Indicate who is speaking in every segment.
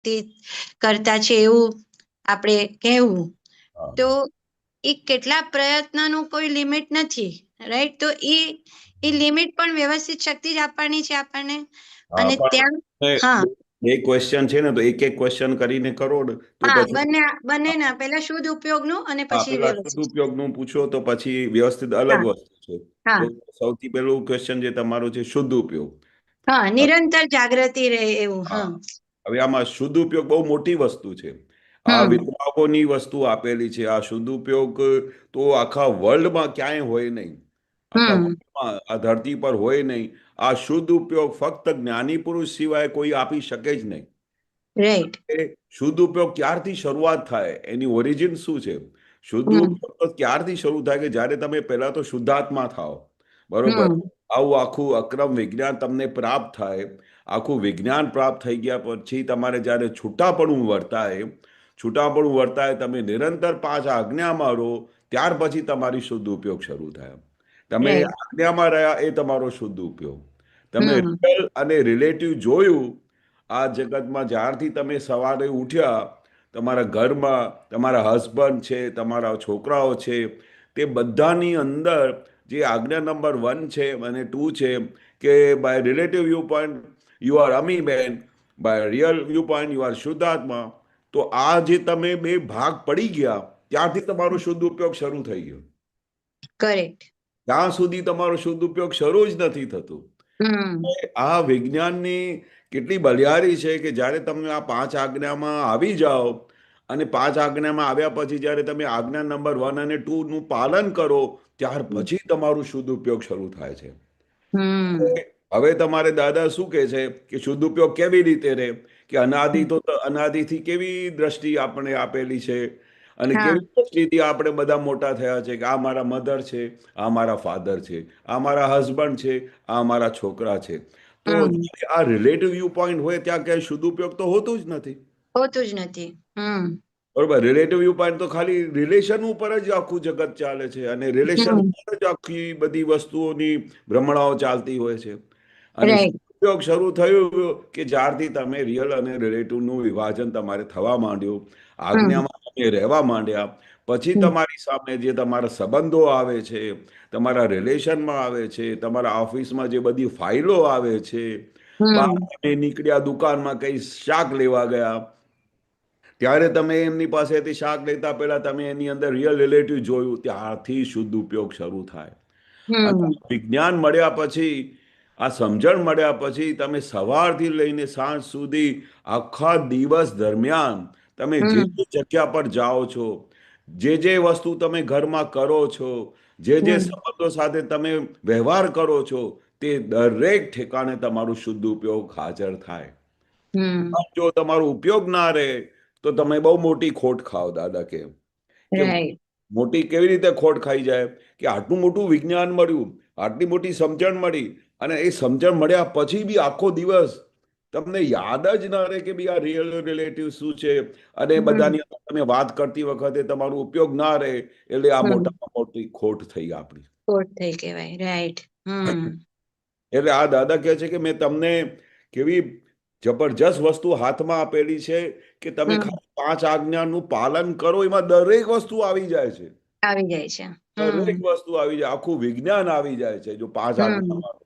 Speaker 1: શક્તિ કરતા છે એવું આપણે કહેવું.
Speaker 2: હા
Speaker 1: તો એ કેટલા પ્રયત્નનું કોઈ લિમિટ નથી, રાઈટ? તો એ લિમિટ પણ વ્યવસ્થિત શક્તિ જ આપવાની છે આપણને.
Speaker 2: હા
Speaker 1: અને ત્યાં હા
Speaker 2: પણ બે ક્વેશ્ચન છે ને, તો એક એક ક્વેશ્ચન કરીને કરો ને તો
Speaker 1: હા
Speaker 2: પછી
Speaker 1: બંને ના પહેલા શુદ્ધ ઉપયોગનું અને
Speaker 2: હા,
Speaker 1: પછી
Speaker 2: પેલા
Speaker 1: વ્યવસ્થિત.
Speaker 2: સદુપયોગનું પૂછો તો પછી વ્યવસ્થિત અલગ
Speaker 1: હા
Speaker 2: વસ્તુ છે. તો
Speaker 1: હા
Speaker 2: સૌથી પહેલું ક્વેશ્ચન જે તમારું છે શુદ્ધ ઉપયોગ.
Speaker 1: હા, નિરંતર જાગૃતિ રહે એવું.
Speaker 2: હા,
Speaker 1: હા.
Speaker 2: હવે આમાં શુદ્ધ ઉપયોગ બહુ મોટી વસ્તુ છે. આ
Speaker 1: હમ
Speaker 2: વિદ્વાનોની વસ્તુ આપેલી છે. આ શુદ્ધ ઉપયોગ તો આખા વર્લ્ડમાં ક્યાંય હોય નહીં. આખા
Speaker 1: હમ
Speaker 2: વર્લ્ડમાં આ ધરતી પર હોય નહીં. આ શુદ્ધ ઉપયોગ ફક્ત જ્ઞાની પુરુષ સિવાય કોઈ આપી શકે જ નહીં.
Speaker 1: રાઈટ.
Speaker 2: એ શુદ્ધ ઉપયોગ ક્યારથી શરૂઆત થાય, એની ઓરિજિન શું છે? શુદ્ધ
Speaker 1: હમ
Speaker 2: ઉપયોગ તો ક્યારથી શરૂ થાય કે જ્યારે તમે પહેલા તો શુદ્ધાત્મા થાઓ, બરોબર?
Speaker 1: હમ
Speaker 2: આવું આખું અક્રમ વિજ્ઞાન તમને પ્રાપ્ત થાય. આખું વિજ્ઞાન પ્રાપ્ત થઈ ગયા પછી તમારે જ્યારે છૂટાપણું વર્તાય, છૂટાપણું વર્તાય, તમે નિરંતર પાંચ આજ્ઞામાં રહો, ત્યાર પછી તમારી શુદ્ધ ઉપયોગ શરૂ થાય. તમે
Speaker 1: રાઈટ.
Speaker 2: આજ્ઞામાં રહ્યા એ તમારો શુદ્ધ ઉપયોગ. તમે
Speaker 1: હમ
Speaker 2: રિયલ અને રિલેટિવ જોયું આ જગતમાં. જ્યારથી તમે સવારે ઉઠ્યા, તમારા ઘરમાં તમારા હસબન્ડ છે, તમારા છોકરાઓ છે, તે બધાની અંદર જે આજ્ઞા નંબર 1 છે અને 2 છે કે by relative viewpoint you are Amiben, by real viewpoint you are શુદ્ધાત્મા. તો આ જે તમે બે ભાગ પડી ગયા, ત્યાંથી તમારો શુદ્ધ ઉપયોગ શરૂ થઈ ગયો.
Speaker 1: કરેક્ટ.
Speaker 2: ત્યાં સુધી તમારો શુદ્ધ ઉપયોગ શરૂ જ નથી થતું.
Speaker 1: હમ
Speaker 2: આ વિજ્ઞાનની કેટલી બલિહારી છે કે જ્યારે તમે આ પાંચ આજ્ઞામાં આવી જાઓ અને પાંચ આજ્ઞામાં આવ્યા પછી જ્યારે તમે આજ્ઞા નંબર 1 અને 2 નું પાલન કરો, ત્યાર પછી તમારું શુદ્ધ ઉપયોગ શરૂ થાય છે.
Speaker 1: હમ
Speaker 2: હવે તમારે દાદા શું કહે છે કે શુદ્ધ ઉપયોગ કેવી રીતે રહે? કે અનાદિ તો અનાદિથી કેવી દ્રષ્ટિ આપણે આપેલી છે અને
Speaker 1: હા.
Speaker 2: કેવી દ્રષ્ટિથી આપણે બધા મોટા થયા છે કે આ મારા મધર છે, આ મારા ફાધર છે, આ મારા હસબન્ડ છે, આ મારા છોકરા છે. તો
Speaker 1: હમ
Speaker 2: આ રિલેટિવ વ્યૂ પોઈન્ટ હોય ત્યાં ક્યાંય શુદ્ધ ઉપયોગ તો હોતું જ નથી.
Speaker 1: હોતું જ નથી.
Speaker 2: બરોબર. રિલેટિવ વ્યૂ પોઈન્ટ તો ખાલી રિલેશન ઉપર જ આખું જગત ચાલે છે અને રિલેશન
Speaker 1: હમ
Speaker 2: ઉપર જ આખી બધી વસ્તુઓની ભ્રમણાઓ ચાલતી હોય છે. અને
Speaker 1: રાઈટ.
Speaker 2: ઉપયોગ શરૂ થયું કે જ્યારથી તમે રિયલ અને રિલેટિવનું વિભાજન તમારે થવા માંડ્યું,
Speaker 1: હમ
Speaker 2: આજ્ઞામાં તમે રહેવા માંડ્યા, પછી
Speaker 1: હમ
Speaker 2: તમારી સામે જે તમારા સંબંધો આવે છે, તમારા રિલેશનમાં આવે છે, તમારા ઓફિસમાં જે બધી ફાઇલો આવે છે, બહાર
Speaker 1: હમ
Speaker 2: તમે નીકળ્યા, દુકાનમાં કઈ શાક લેવા ગયા, ત્યારે તમે એમની પાસેથી શાક લેતા પહેલા તમે એની અંદર રિયલ રિલેટિવ જોયું, ત્યારથી શુદ્ધ ઉપયોગ શરૂ થાય. અને
Speaker 1: હમ
Speaker 2: વિજ્ઞાન મળ્યા પછી, આ સમજણ મળ્યા પછી, તમે સવારથી લઈને સાંજ સુધી આખા દિવસ દરમિયાન તમે જે
Speaker 1: હમ
Speaker 2: જે જગ્યા પર જાઓ છો, જે વસ્તુ તમે ઘરમાં કરો છો, જે
Speaker 1: હમ
Speaker 2: સંબંધો સાથે તમે વ્યવહાર કરો છો, તે દરેક ઠેકાણે તમારું શુદ્ધ ઉપયોગ હાજર થાય.
Speaker 1: હમ
Speaker 2: જો તમારો ઉપયોગ ના રહે તો તમે બહુ મોટી ખોટ ખાઓ. દાદા કે
Speaker 1: રાઈટ.
Speaker 2: મોટી કેવી રીતે ખોટ ખાઈ જાય કે આટલું મોટું વિજ્ઞાન મળ્યું, આટલી મોટી સમજણ મળી, અને એ સમજણ મળ્યા પછી બી આખો દિવસ તમને યાદ જ ના રહે કે ભાઈ આ રિયલ રિલેટિવ શું છે, અને
Speaker 1: હમ
Speaker 2: બધાની અંદર તમે વાત કરતી વખતે તમારો ઉપયોગ ના રહે, એટલે આ
Speaker 1: હમ
Speaker 2: મોટામાં મોટી ખોટ થઈ આપણી.
Speaker 1: ખોટ થઈ કહેવાય. રાઈટ.
Speaker 2: એટલે આ દાદા કહે છે કે મેં તમને કેવી જબરજસ્ત વસ્તુ હાથમાં આપેલી છે કે તમે
Speaker 1: હમ
Speaker 2: ખાલી પાંચ આજ્ઞાનું પાલન કરો, એમાં દરેક વસ્તુ આવી જાય છે.
Speaker 1: આવી જાય છે.
Speaker 2: દરેક વસ્તુ આવી જાય, આખું વિજ્ઞાન આવી જાય છે જો પાંચ
Speaker 1: હમ
Speaker 2: આજ્ઞામાં.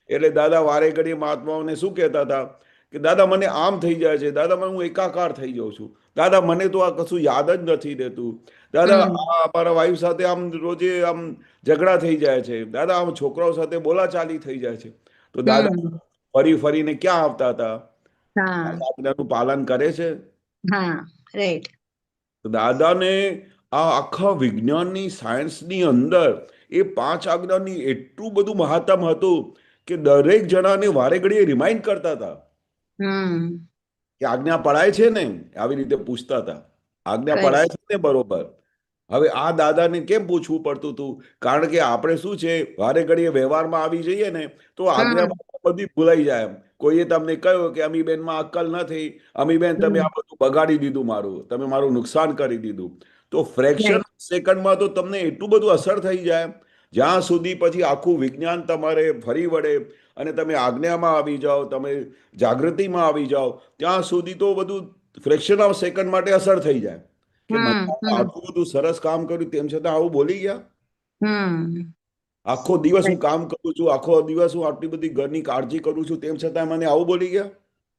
Speaker 2: એટલે દાદા વારે ઘડીએ મહાત્માઓને શું કહેતા હતા કે દાદા મને આમ થઈ જાય છે, દાદા મને હું એકાકાર થઈ જાઉં છું, દાદા મને તો આ કશું યાદ જ નથી રહેતું, દાદા
Speaker 1: હમ
Speaker 2: આ અમારા વાઈફ સાથે આમ રોજે આમ ઝઘડા થઈ જાય છે, દાદા આમ છોકરાઓ સાથે બોલાચાલી થઈ જાય છે. તો દાદા
Speaker 1: હમ
Speaker 2: ફરી ફરીને ક્યાં આવતા હતા?
Speaker 1: હા
Speaker 2: આજ્ઞાનું પાલન કરે છે.
Speaker 1: હા. રાઈટ.
Speaker 2: તો દાદાને આ આખા વિજ્ઞાનની સાયન્સની અંદર એ પાંચ આજ્ઞાની એટલું બધું મહાત્મ હતું કે દરેક જણાને વારે ઘડીએ રિમાઇન્ડ કરતા હતા
Speaker 1: હમ
Speaker 2: કે આજ્ઞા પડાય છે ને? આવી રીતે પૂછતા હતા, આજ્ઞા
Speaker 1: કરેક્ટ.
Speaker 2: પડાય છે ને? બરોબર. હવે આ દાદાને કેમ પૂછવું પડતું હતું? કારણ કે આપણે શું છે, વારે ઘડીએ વ્યવહારમાં આવી જઈએ ને તો
Speaker 1: હમ
Speaker 2: આજ્ઞામાં બધી ભૂલાઈ જાય. કોઈએ તમને કહ્યું કે અમીબેનમાં અક્કલ નથી, અમીબેન તમે
Speaker 1: હમ
Speaker 2: આ બધું બગાડી દીધું, મારું તમે મારું નુકસાન કરી દીધું. તો ફ્રેક્શન
Speaker 1: રાઈટ.
Speaker 2: સેકન્ડમાં તો તમને એટલું બધું અસર થઈ જાય, જ્યાં સુધી પછી આખું વિજ્ઞાન તમારે ફરી વળે અને તમે આજ્ઞામાં આવી જાઓ, તમે જાગૃતિમાં આવી જાઓ, ત્યાં સુધી તો બધું ફ્રેક્શન ઓફ સેકન્ડ માટે અસર થઈ જાય કે મને
Speaker 1: હમ હમ
Speaker 2: આટલું બધું સરસ કામ કર્યું તેમ છતાં આવું બોલી ગયા.
Speaker 1: હમ
Speaker 2: આખો દિવસ હું કામ કરું છું, આખો દિવસ હું આટલી બધી ઘરની કાળજી કરું છું, તેમ છતાં મને આવું બોલી ગયા.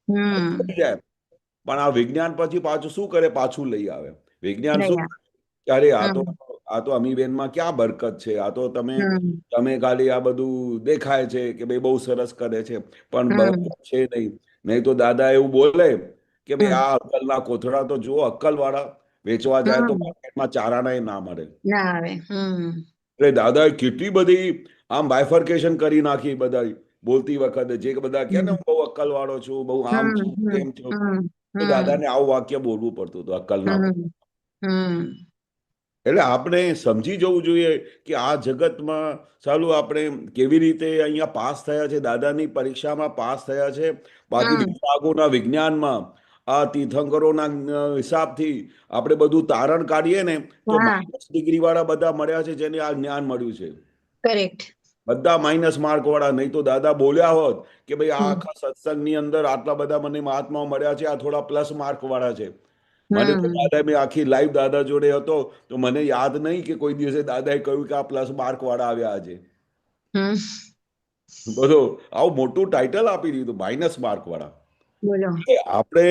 Speaker 1: હમ
Speaker 2: થઈ જાય. પણ આ વિજ્ઞાન પછી પાછું શું કરે, પાછું લઈ આવે. વિજ્ઞાન શું
Speaker 1: રહ્યા
Speaker 2: કરે કે અરે
Speaker 1: હમ
Speaker 2: આ તો અમીબેનમાં ક્યાં બરકત છે, આ તો તમે
Speaker 1: હમ
Speaker 2: તમે ખાલી આ બધું દેખાય છે કે ભાઈ બહુ સરસ કરે છે, પણ
Speaker 1: હમ
Speaker 2: બરકત છે નહીં. નહીં તો દાદા એવું બોલે કે ભાઈ
Speaker 1: હમ
Speaker 2: આ અક્કલના કોથળા તો જુઓ, અક્કલવાળા વેચવા જાય તો
Speaker 1: હમ
Speaker 2: માર્કેટમાં ચારાના ના મળે.
Speaker 1: ના આવે. હમ
Speaker 2: એટલે દાદાએ કેટલી બધી આમ બાયફર્કેશન કરી નાખી બધા બોલતી વખતે. જે બધા કહે ને
Speaker 1: હમ
Speaker 2: હું બહુ અક્કલવાળો છું, બહુ આમ
Speaker 1: હમ
Speaker 2: છું,
Speaker 1: હમ
Speaker 2: તેમ છું,
Speaker 1: હમ
Speaker 2: તો
Speaker 1: હમ
Speaker 2: દાદાને આવું વાક્ય બોલવું પડતું હતું, અક્કલના.
Speaker 1: હમ હમ
Speaker 2: એટલે આપણે સમજી જવું જોઈએ કે આ જગતમાં ચાલુ આપણે કેવી રીતે અહીંયા પાસ થયા છે, દાદાની પરીક્ષામાં પાસ થયા છે. બાકી
Speaker 1: હમ
Speaker 2: વિભાગોના વિજ્ઞાનમાં આ તીર્થંકરોના હિસાબથી આપણે બધું તારણ કાઢીએ ને તો
Speaker 1: હા
Speaker 2: -ડિગ્રી વાળા બધા મળ્યા છે જેને આ જ્ઞાન મળ્યું છે.
Speaker 1: કરેક્ટ.
Speaker 2: બધા માઇનસ માર્ક વાળા. નહીં તો દાદા બોલ્યા હોત કે ભાઈ આ
Speaker 1: હમ
Speaker 2: આખા સત્સંગની અંદર આટલા બધા મને મહાત્માઓ મળ્યા છે, આ થોડા પ્લસ માર્ક વાળા છે. મને તો
Speaker 1: હમ
Speaker 2: દાદા, મેં આખી લાઈફ દાદા જોડે હતો તો મને યાદ નહીં કે કોઈ દિવસે દાદાએ કહ્યું કે આ પ્લસ માર્ક વાળા આવ્યા આજે.
Speaker 1: હમ
Speaker 2: બધો આવું મોટું ટાઇટલ આપી દીધું, માઇનસ માર્ક વાળા.
Speaker 1: બોલો.
Speaker 2: આપણે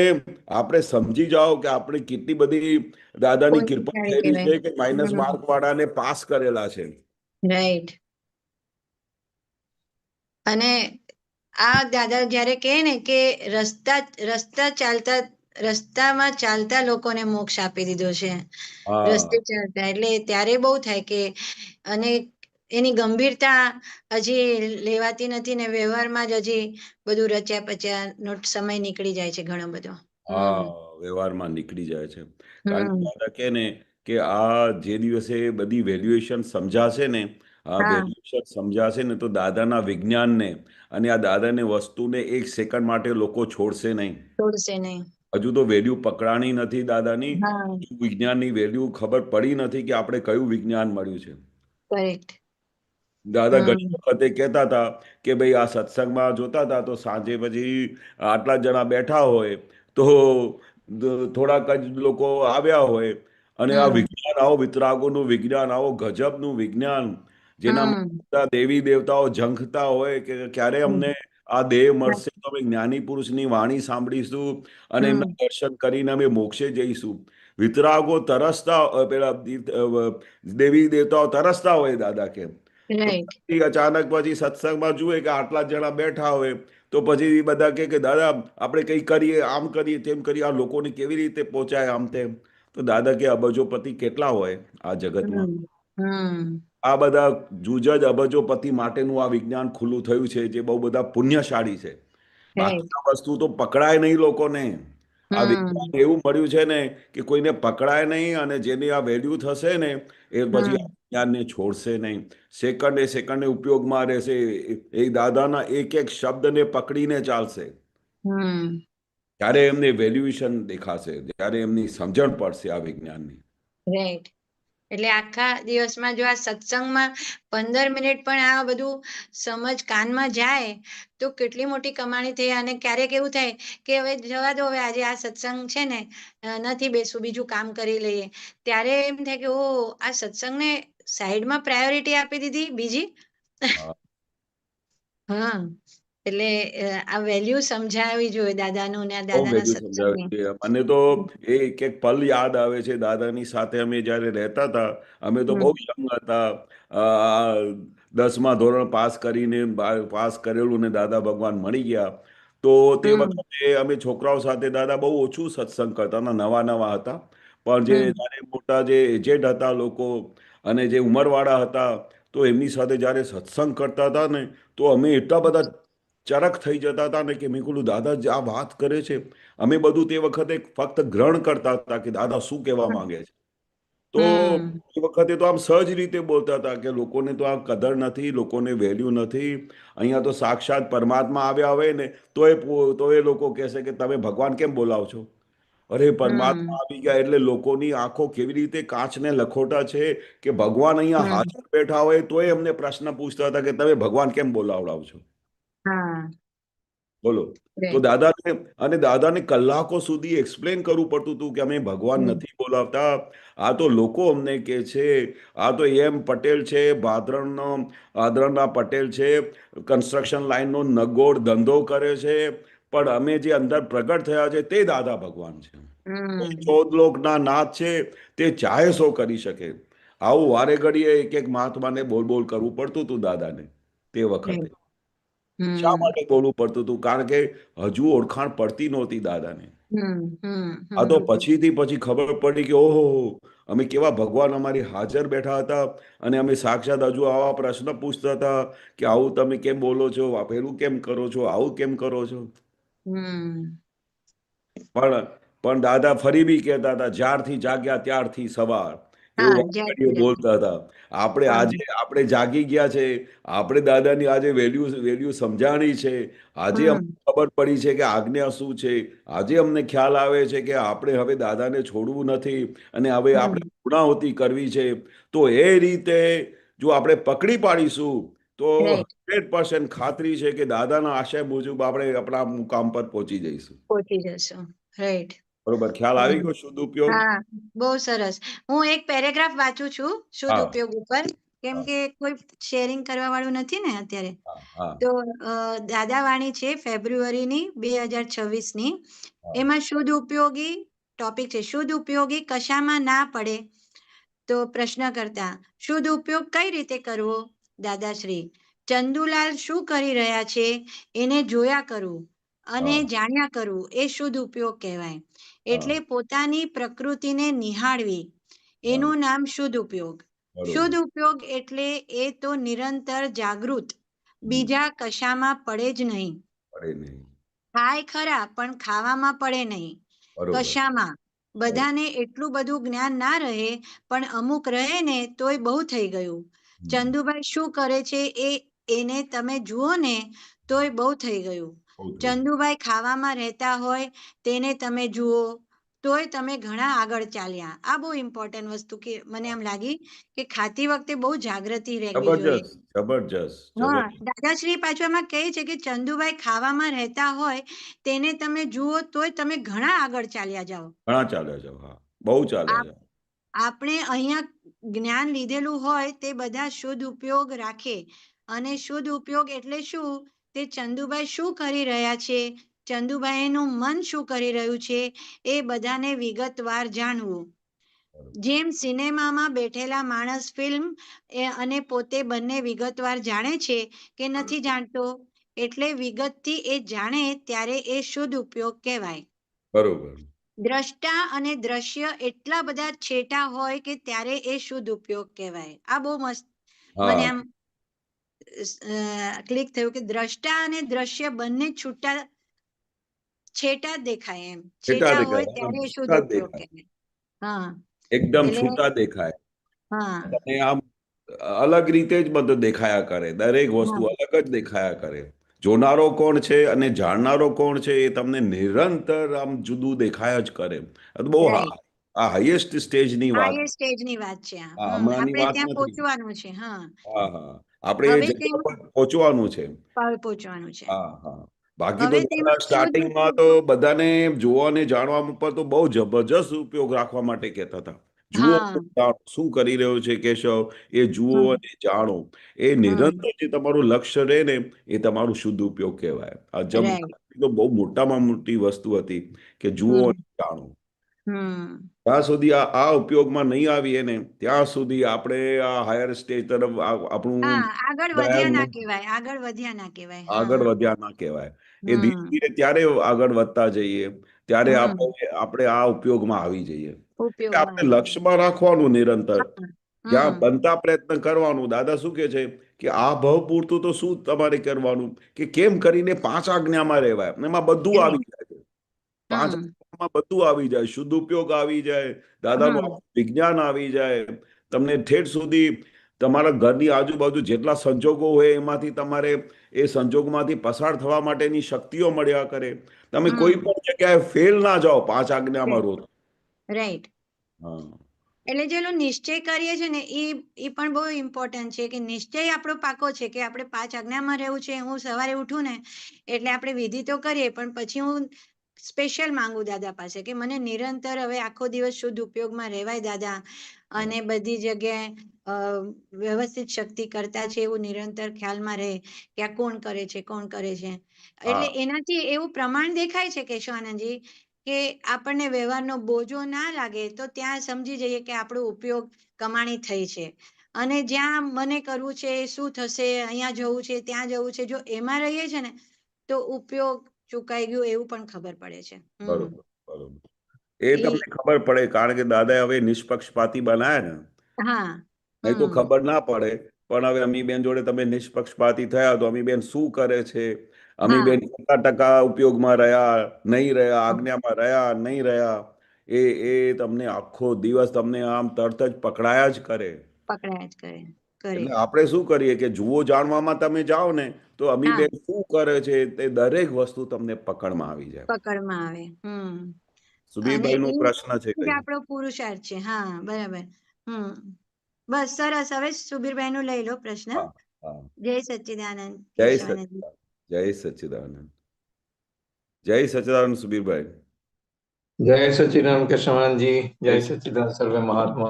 Speaker 2: આપણે સમજી જાઓ કે આપણે કેટલી બધી દાદાની કૃપા
Speaker 1: પુણ્યશાળી
Speaker 2: થયેલી
Speaker 1: કહેવાય.
Speaker 2: છે કે માઇનસ
Speaker 1: હમ
Speaker 2: માર્ક વાળાને પાસ કરેલા છે.
Speaker 1: રાઈટ. અને આ દાદા જ્યારે કહે ને કે રસ્તા રસ્તા ચાલતા રસ્તામાં ચાલતા લોકોને મોક્ષ આપી દીધો છે, રસ્તે
Speaker 2: હા
Speaker 1: ચાલતા, એટલે ત્યારે બહુ થાય કે, અને એની ગંભીરતા હજી લેવાતી નથી ને વ્યવહારમાં જ હજી બધું રચ્યા પચ્યા નો સમય નીકળી જાય છે ઘણો બધો.
Speaker 2: હા,
Speaker 1: હમ
Speaker 2: વ્યવહારમાં નીકળી જાય છે. કારણ કે
Speaker 1: હમ
Speaker 2: દાદા કહે ને કે આ જે દિવસે બધી વેલ્યુએશન સમજાશે ને, આ
Speaker 1: હા
Speaker 2: વેલ્યુએશન સમજાશે ને તો દાદાના વિજ્ઞાનને અને આ દાદાની વસ્તુને એક સેકન્ડ માટે લોકો છોડશે નહીં.
Speaker 1: છોડશે નહીં.
Speaker 2: હજુ તો વેલ્યુ પકડાણી નથી દાદાની.
Speaker 1: હા
Speaker 2: વિજ્ઞાનની વેલ્યુ ખબર પડી નથી કે આપણે કયું વિજ્ઞાન મળ્યું છે.
Speaker 1: કરેક્ટ.
Speaker 2: દાદા ઘણી
Speaker 1: હમ
Speaker 2: વખતે કહેતા હતા કે ભાઈ આ સત્સંગમાં જોતા હતા તો સાંજે પછી આટલા જણા બેઠા હોય તો થોડાક જ લોકો આવ્યા હોય અને આ
Speaker 1: હમ
Speaker 2: વિજ્ઞાન, આવો વિતરાગોનું વિજ્ઞાન, આવો ગજબનું વિજ્ઞાન જેનામાં
Speaker 1: હમ
Speaker 2: બધા દેવી દેવતાઓ ઝંખતા હોય કે ક્યારે અમને
Speaker 1: હમ
Speaker 2: આ દેહ મળશે તો અમે જ્ઞાની પુરુષની વાણી સાંભળીશું અને એમના
Speaker 1: હમ
Speaker 2: દર્શન કરીને અમે મોક્ષે જઈશું. વિતરાગો તરસતા, પેલા દેવી દેવતાઓ તરસતા હોય દાદા કે. તો
Speaker 1: રાઈટ.
Speaker 2: પછી અચાનક પછી સત્સંગમાં જુએ કે આટલા જણા બેઠા હોય તો પછી બધા કે દાદા આપણે કંઈ કરીએ, આમ કરીએ, તેમ કરીએ, આ લોકોને કેવી રીતે પહોંચાય, આમ તેમ. તો દાદા કે અબજોપતિ કેટલા હોય આ જગતમાં.
Speaker 1: હમ હમ
Speaker 2: આ બધા જૂજ અબજોપતિ માટેનું આ વિજ્ઞાન ખુલ્લું થયું છે, જે બહુ બધા પુણ્યશાળી છે. બાકી
Speaker 1: રાઈટ.
Speaker 2: આ વસ્તુ તો પકડાય નહીં લોકોને. આ
Speaker 1: હમ
Speaker 2: વિજ્ઞાન એવું મળ્યું છે ને કે કોઈને પકડાય નહીં, અને જેની આ વેલ્યુ થશે ને એ પછી આ
Speaker 1: હમ
Speaker 2: વિજ્ઞાનને છોડશે નહીં. સેકન્ડે સેકન્ડે ઉપયોગમાં રહેશે. એ દાદાના એક એક શબ્દને પકડીને ચાલશે.
Speaker 1: હમ
Speaker 2: ત્યારે એમને વેલ્યુએશન દેખાશે, ત્યારે એમની સમજણ પડશે આ વિજ્ઞાનની.
Speaker 1: રાઈટ. એટલે આખા દિવસમાં જો આ સત્સંગમાં 15 મિનિટ પણ આ બધું સમજ કાનમાં જાય તો કેટલી મોટી કમાણી થઈ. અને ક્યારેક એવું થાય કે હવે જવા દો, હવે આજે આ સત્સંગ છે ને, નથી બેસવું, બીજું કામ કરી લઈએ. ત્યારે એમ થાય કે ઓ, આ સત્સંગને સાઈડમાં પ્રાયોરિટી આપી દીધી બીજી.
Speaker 2: હા,
Speaker 1: હા. એટલે આ વેલ્યુ સમજાવવી જોઈએ દાદાનું ને આ
Speaker 2: બહુ
Speaker 1: દાદાના
Speaker 2: વેલ્યુ
Speaker 1: સત્સંગની.
Speaker 2: સમજાવી છે. મને તો એ એક એક પલ યાદ આવે છે દાદાની સાથે અમે જ્યારે રહેતા હતા. અમે તો બહુ
Speaker 1: હમ
Speaker 2: યંગ હતા. આ 10મા ધોરણ પાસ કરીને, પાસ કરેલું ને દાદા ભગવાન મળી ગયા. તો તે
Speaker 1: હમ
Speaker 2: વખતે અમે છોકરાઓ સાથે દાદા બહુ ઓછું સત્સંગ કરતા હતા, નવા નવા હતા. પણ જે
Speaker 1: હમ
Speaker 2: જ્યારે મોટા જે એજેડ હતા લોકો અને જે ઉંમરવાળા હતા, તો એમની સાથે જ્યારે સત્સંગ કરતા હતા ને, તો અમે એટલા બધા ચરક થઈ જતા હતા ને કે મેં કીધું દાદા જે આ વાત કરે છે, અમે બધું તે વખતે ફક્ત ગ્રહણ કરતા હતા કે દાદા શું કહેવા માંગે છે. તો
Speaker 1: હમ
Speaker 2: એ વખતે તો આમ સહજ રીતે બોલતા હતા કે લોકોને તો આ કદર નથી, લોકોને વેલ્યુ નથી. અહીંયા તો સાક્ષાત પરમાત્મા આવ્યા હોય ને તો એ લોકો કહેશે કે તમે ભગવાન કેમ બોલાવો છો. અરે પરમાત્મા
Speaker 1: હમ
Speaker 2: આવી ગયા એટલે લોકોની આંખો કેવી રીતે કાચને લખોટા છે કે ભગવાન અહીંયા
Speaker 1: હમ
Speaker 2: હાજર બેઠા હોય તોય એમને પ્રશ્ન પૂછતા હતા કે તમે ભગવાન કેમ બોલાવડાવ છો.
Speaker 1: હા.
Speaker 2: બોલો. તો
Speaker 1: right.
Speaker 2: દાદાને કલાકો સુધી એક્સપ્લેન કરવું પડતું હતું કે અમે ભગવાન
Speaker 1: હમ,
Speaker 2: નથી બોલાવતા. આ તો લોકો અમને કહે છે, આ તો એમ પટેલ છે, આદરણના પટેલ છે, કન્સ્ટ્રક્શન લાઈનનો નગોડ ધંધો કરે છે, પણ અમે જે અંદર પ્રગટ થયા છે તે દાદા ભગવાન છે. કોઈ
Speaker 1: હમ,
Speaker 2: 14 લોકના નાથ છે, તે ચાહે સો કરી શકે. આવું વારે ઘડીએ એક એક મહાત્માને બોલ બોલ કરવું પડતું હતું દાદાને તે વખતે.
Speaker 1: right.
Speaker 2: શા
Speaker 1: હમ,
Speaker 2: માટે બોલવું પડતું હતું? કારણ કે હજુ ઓળખાણ પડતી નહોતી દાદાને.
Speaker 1: હમ, હમ,
Speaker 2: આ તો
Speaker 1: હમ,
Speaker 2: પછી ખબર પડી કે ઓહો, અમે કેવા ભગવાન અમારી હાજર બેઠા હતા અને અમે સાક્ષાત હજુ આવા પ્રશ્ન પૂછતા હતા કે આવું તમે કેમ બોલો છો, આ પેલું કેમ કરો છો, આવું કેમ કરો છો.
Speaker 1: હમ.
Speaker 2: પણ પણ દાદા ફરી બી કહેતા હતા, જ્યારથી જાગ્યા ત્યારથી સવાર. એવું
Speaker 1: હા,
Speaker 2: વાક્ય
Speaker 1: જાતી જાતી.
Speaker 2: બોલતા હતા.
Speaker 1: હા,
Speaker 2: આપણે જાગી ગયા છે. આપણે દાદાની આજે વેલ્યુ સમજાણી છે. આજે અમને
Speaker 1: હમ,
Speaker 2: ખબર પડી છે કે આજ્ઞા શું છે. આજે અમને ખ્યાલ આવે છે કે આપણે હવે દાદાને છોડવું નથી અને હવે આપણે
Speaker 1: હમ,
Speaker 2: પૂર્ણાહુતિ કરવી છે. તો એ રીતે જો આપણે પકડી પાડીશું તો
Speaker 1: રાઈટ.
Speaker 2: 100% ખાતરી છે કે દાદાના આશય મુજબ આપણે આપણા મુકામ પર પહોંચી જઈશું.
Speaker 1: પહોંચી જશો. રાઈટ.
Speaker 2: બરોબર, ખ્યાલ આવી
Speaker 1: હમ.
Speaker 2: ગયો શુદ્ધ ઉપયોગ?
Speaker 1: હા, બહુ સરસ. હું એક પેરેગ્રાફ વાંચું છું શુદ્ધ
Speaker 2: હા,
Speaker 1: ઉપયોગ ઉપર, કેમ
Speaker 2: હા,
Speaker 1: કે કોઈ શેરિંગ કરવા વાળું નથી ને અત્યારે.
Speaker 2: હા, હા,
Speaker 1: તો દાદાવાણી છે ફેબ્રુઆરીની 2026ની.
Speaker 2: હા,
Speaker 1: એમાં શુદ્ધ ઉપયોગી ટોપિક છે, શુદ્ધ ઉપયોગી કશામાં ના પડે. તો પ્રશ્ન કરતા, શુદ્ધ ઉપયોગ કઈ રીતે કરવો? દાદાશ્રી, ચંદુલાલ શું કરી રહ્યા છે એને જોયા કરવું અને
Speaker 2: હા,
Speaker 1: જાણ્યા કરવું એ શુદ્ધ ઉપયોગ કહેવાય.
Speaker 2: હા,
Speaker 1: એટલે પોતાની પ્રકૃતિને નિહાળવી,
Speaker 2: હા,
Speaker 1: એનું નામ શુદ્ધ ઉપયોગ. શુદ્ધ
Speaker 2: બરોબર.
Speaker 1: ઉપયોગ એટલે એ તો નિરંતર જાગૃત,
Speaker 2: હમ,
Speaker 1: બીજા કશામાં પડે જ નહીં.
Speaker 2: પડે નહીં.
Speaker 1: ખાય ખરા પણ ખાવામાં પડે નહીં.
Speaker 2: બરોબર,
Speaker 1: કશામાં
Speaker 2: બરોબર.
Speaker 1: બધાને એટલું બધું જ્ઞાન ના રહે, પણ અમુક રહે ને તોય બહુ થઈ ગયું.
Speaker 2: હમ,
Speaker 1: ચંદુભાઈ શું કરે છે એને તમે જુઓ ને તોય બહુ થઈ ગયું.
Speaker 2: બહુ થઈ ગયું.
Speaker 1: ચંદુભાઈ ખાવામાં રહેતા હોય તેને તમે જુઓ તોય તમે ઘણા આગળ ચાલ્યા. આ બહુ ઇમ્પોર્ટન્ટ વસ્તુ કે મને એમ લાગી કે ખાતી વખતે બહુ જાગૃતિ રહેવી જોઈએ.
Speaker 2: જબરજસ્ત, જબરજસ્ત,
Speaker 1: હા,
Speaker 2: જબરજસ્ત.
Speaker 1: દાદાશ્રી પાછું એમાં કહે છે કે ચંદુભાઈ ખાવામાં રહેતા હોય તેને તમે જુઓ તોય તમે ઘણા આગળ ચાલ્યા જાઓ.
Speaker 2: ઘણા ચાલ્યા જાવ. હા, બહુ ચાલ્યા જાવ.
Speaker 1: આપણે અહીંયા જ્ઞાન લીધેલું હોય તે બધા શુદ્ધ ઉપયોગ રાખે. અને શુદ્ધ ઉપયોગ એટલે શું? તે ચંદુભાઈ શું કરી રહ્યા છે, ચંદુભાઈનું મન શું કરી રહ્યું છે, એ બધાને વિગતવાર જાણવું.
Speaker 2: બરોબર.
Speaker 1: જેમ સિનેમામાં બેઠેલા માણસ ફિલ્મ અને પોતે બંને વિગતવાર જાણે છે કે નથી જાણતો, એટલે વિગતથી એ જાણે ત્યારે એ શુદ્ધ ઉપયોગ કહેવાય.
Speaker 2: બરોબર.
Speaker 1: દ્રષ્ટા અને દ્રશ્ય એટલા બધા છેટા હોય કે ત્યારે એ શુદ્ધ ઉપયોગ કહેવાય. આ બહુ મસ્ત મને
Speaker 2: હા,
Speaker 1: આમ ક્લિક થયું કે દ્રષ્ટા અને દ્રશ્ય બંને છેટા જ દેખાય. એમ
Speaker 2: છેટા
Speaker 1: છેટા હોય
Speaker 2: દેખાય. હા,
Speaker 1: ત્યારે શુદ્ધ
Speaker 2: છૂટા જ
Speaker 1: ઉપયોગ
Speaker 2: દેખાય.
Speaker 1: કહેવાય. હા,
Speaker 2: એકદમ
Speaker 1: એટલે
Speaker 2: છૂટા દેખાય.
Speaker 1: હા,
Speaker 2: અને આમ અલગ રીતે જ બધું દેખાયા કરે. દરેક
Speaker 1: હા,
Speaker 2: વસ્તુ અલગ જ દેખાયા કરે. જોનારો કોણ છે અને જાણનારો કોણ છે એ તમને નિરંતર આમ જુદું દેખાયા જ કરે. આ તો બહુ
Speaker 1: રાઈટ.
Speaker 2: આ હાઈએસ્ટ સ્ટેજની
Speaker 1: હા,
Speaker 2: વાત.
Speaker 1: એ સ્ટેજની વાત છે આ.
Speaker 2: આ હમણાંની
Speaker 1: આપણે
Speaker 2: વાત
Speaker 1: ત્યાં
Speaker 2: નથી.
Speaker 1: પહોંચવાનું છે. હા,
Speaker 2: હા, હા. આપણે એ
Speaker 1: હવે તેમ
Speaker 2: જગ્યા પર પહોંચવાનું છે.
Speaker 1: પહોંચવાનું છે.
Speaker 2: હા, હા. બાકી તો
Speaker 1: હવે
Speaker 2: દાદા
Speaker 1: તેમાં શુદ્ધ
Speaker 2: સ્ટાર્ટિંગમાં
Speaker 1: ઉપયોગ.
Speaker 2: તો બધાને જોવા અને જાણવા ઉપર તો બહુ જબરજસ્ત ઉપયોગ રાખવા માટે કહેતા હતા. જુઓ
Speaker 1: હા,
Speaker 2: અને જાણો. શું કરી રહ્યો છે કેશવ, એ જુઓ
Speaker 1: હમ,
Speaker 2: અને જાણો. એ
Speaker 1: હમ,
Speaker 2: નિરંતર જે તમારું લક્ષ્ય રહે ને એ તમારું શુદ્ધ ઉપયોગ કહેવાય. આ
Speaker 1: રાઈટ.
Speaker 2: તો બહુ મોટામાં મોટી વસ્તુ હતી કે જુઓ અને
Speaker 1: હમ,
Speaker 2: જાણો.
Speaker 1: હમ.
Speaker 2: જ્યાં સુધી આ ઉપયોગમાં નહીં આવીએ ને ત્યાં સુધી આપણે આ હાયર સ્ટેજ તરફ આપણું
Speaker 1: હા, આગળ વધ્યા
Speaker 2: પ્રયાણ
Speaker 1: ના
Speaker 2: નહીં.
Speaker 1: કહેવાય, આગળ વધ્યા ના કહેવાય.
Speaker 2: આગળ
Speaker 1: હા,
Speaker 2: વધ્યા ના કહેવાય. એ ધીરે
Speaker 1: હમ,
Speaker 2: ધીરે ત્યારે આગળ વધતા જઈએ ત્યારે
Speaker 1: હમ.
Speaker 2: આપણે આ ઉપયોગમાં આવી જઈએ. એટલે
Speaker 1: ઉપયોગમાં
Speaker 2: આપણે
Speaker 1: આવી જાય.
Speaker 2: લક્ષ્યમાં રાખવાનું નિરંતર.
Speaker 1: હા,
Speaker 2: જ્યાં
Speaker 1: હમ.
Speaker 2: બનતા પ્રયત્ન કરવાનું. દાદા શું કે છે કે આ ભવ પૂરતું તો શું તમારે કરવાનું કે કેમ કરીને 5 આજ્ઞામાં રહેવાય. એમાં બધું
Speaker 1: રાઈટ.
Speaker 2: આવી જાય છે. પાંચ
Speaker 1: હમ,
Speaker 2: આજ્ઞામાં બધું આવી જાય. શુદ્ધ ઉપયોગ આવી જાય. દાદાનું
Speaker 1: હમ,
Speaker 2: આખું વિજ્ઞાન આવી જાય. તમને ઠેઠ સુધી તમારા ઘરની આજુબાજુ જેટલા સંજોગો હોય એમાંથી તમારે એ સંજોગમાંથી પસાર થવા માટેની શક્તિઓ મળ્યા કરે. તમે કોઈ
Speaker 1: હમ.
Speaker 2: પણ જગ્યાએ ફેલ ના જાઓ 5 આજ્ઞામાં રહો.
Speaker 1: રાઈટ.
Speaker 2: હા.
Speaker 1: એટલે જેલો નિશ્ચય કરીએ છે ને એ પણ બહુ ઇમ્પોર્ટન્ટ છે કે નિશ્ચય આપણો પાકો છે કે આપણે 5 આજ્ઞામાં રહેવું છે. હું સવારે ઉઠું ને એટલે આપણે વિધિ તો કરીએ, પણ પછી હું સ્પેશિયલ માંગુ દાદા પાસે કે મને નિરંતર હવે આખો દિવસ શુદ્ધ ઉપયોગમાં રહેવાય દાદા, અને બધી જગ્યાએ વ્યવસ્થિત શક્તિ કરતા છે એવું નિરંતર ખ્યાલમાં રહે કે આ કોણ કરે છે, કોણ કરે છે. એટલે એનાથી એવું પ્રમાણ દેખાય છે કેશવાનંદજી કે આપણને વ્યવહારનો બોજો ના લાગે, તો ત્યાં સમજી જઈએ કે આપણો ઉપયોગ કમાણી થઈ છે. અને જ્યાં મને કરવું છે, શું થશે, અહીંયા જવું છે, ત્યાં જવું છે, જો એમાં રહીએ છે ને તો ઉપયોગ ચુકાઈ ગયું એવું પણ ખબર પડે છે.
Speaker 2: બરોબર, બરોબર. એ તમને ખબર પડે કારણ કે દાદાએ હવે નિષ્પક્ષપાતી બનાયા ને.
Speaker 1: હા.
Speaker 2: નહીં તો ખબર ના પડે. પણ હવે અમીબેન જોડે તમે નિષ્પક્ષપાતી થયા તો અમીબેન શું કરે છે, અમીબેન કેટલા ટકા ઉપયોગમાં રહ્યા, નહીં રહ્યા, આજ્ઞામાં રહ્યા, નહીં રહ્યા, એ તમને આખો દિવસ તમને આમ તરત જ પકડાયા જ કરે.
Speaker 1: પકડાયા જ કરે.
Speaker 2: એટલે આપણે શું કરીએ કે જુઓ જાણવામાં તમે જાઓ ને તો અમીબેન શું કરે છે તે દરેક વસ્તુ તમને પકડમાં આવી જાય.
Speaker 1: પકડમાં આવે. અને
Speaker 2: સુબીરભાઈ નો પ્રશ્ન છે
Speaker 1: એ
Speaker 2: કઈ?
Speaker 1: આપણો પુરુષાર્થ છે. હા, બરાબર. બસ સરસ. હવે સુબીરભાઈ નું લઈ લો પ્રશ્ન.
Speaker 2: હા, હા.
Speaker 1: જય સચ્ચિદાનંદ
Speaker 2: જય
Speaker 1: કેશવાનંદ.
Speaker 2: સચ્ચિદાનંદ, જય સચ્ચિદાનંદ, જય સચ્ચિદાનંદ સુબીરભાઈ.
Speaker 3: जय सच्चिदानंद केशवान जी, जय सच्चिदानंद सर्वे महात्मा।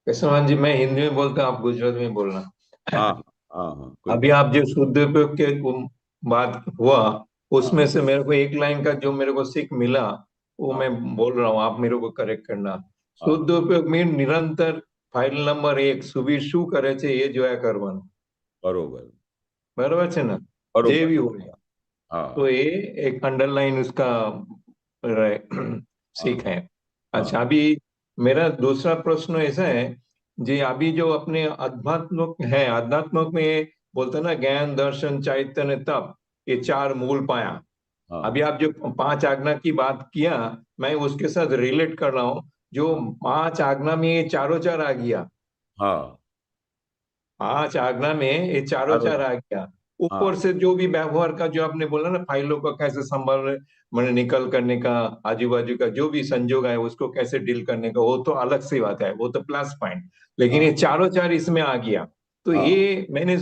Speaker 3: केशवान जी, मैं हिंदी में बोलता हूँ, आप गुजराती में बोलना।
Speaker 2: हाँ हाँ हाँ, कोई
Speaker 3: अभी
Speaker 2: बात।
Speaker 3: आप जो शुद्ध उपयोग के बात हुआ, उसमें से मेरे को एक लाइन का जो मेरे को सीख मिला वो मैं बोल रहा हूँ, आप मेरे को करेक्ट करना। शुद्ध उपयोग मीन निरंतर फाइल नंबर 1 सुबीर शू करे छे ये जोया करवानुं।
Speaker 2: बरोबर,
Speaker 3: बराबर छे ने?
Speaker 2: बरोबर।
Speaker 3: जे भी हो
Speaker 2: हाँ,
Speaker 3: तो ये एक अंडरलाइन उसका सीख है। अच्छा, अभी मेरा दूसरा प्रश्न ऐसा है जी, अभी जो अपने अध्यात्म है, अध्यात्म में बोलते हैं ना ज्ञान, दर्शन, चैतन्य, तप, ये 4 मूल पाया। अभी आप जो 5 आज्ञा की बात किया, मैं उसके साथ रिलेट कर रहा हूँ। जो 5 आज्ञा में ये चारों 4 आ गया।
Speaker 2: हाँ,
Speaker 3: 5 आज्ञा में ये चारों 4 आ गया। ऊपर से जो भी व्यवहार का जो आपने बोला ना, फाइलों का कैसे संभाल मैंने निकल करने का, आजू बाजू का जो भी संजोग है उसको कैसे डील करने का, वो तो अलग सी बात है, वो तो प्लस पॉइंट। लेकिन ये चारों 4 इसमें आ गया तो ये मैंने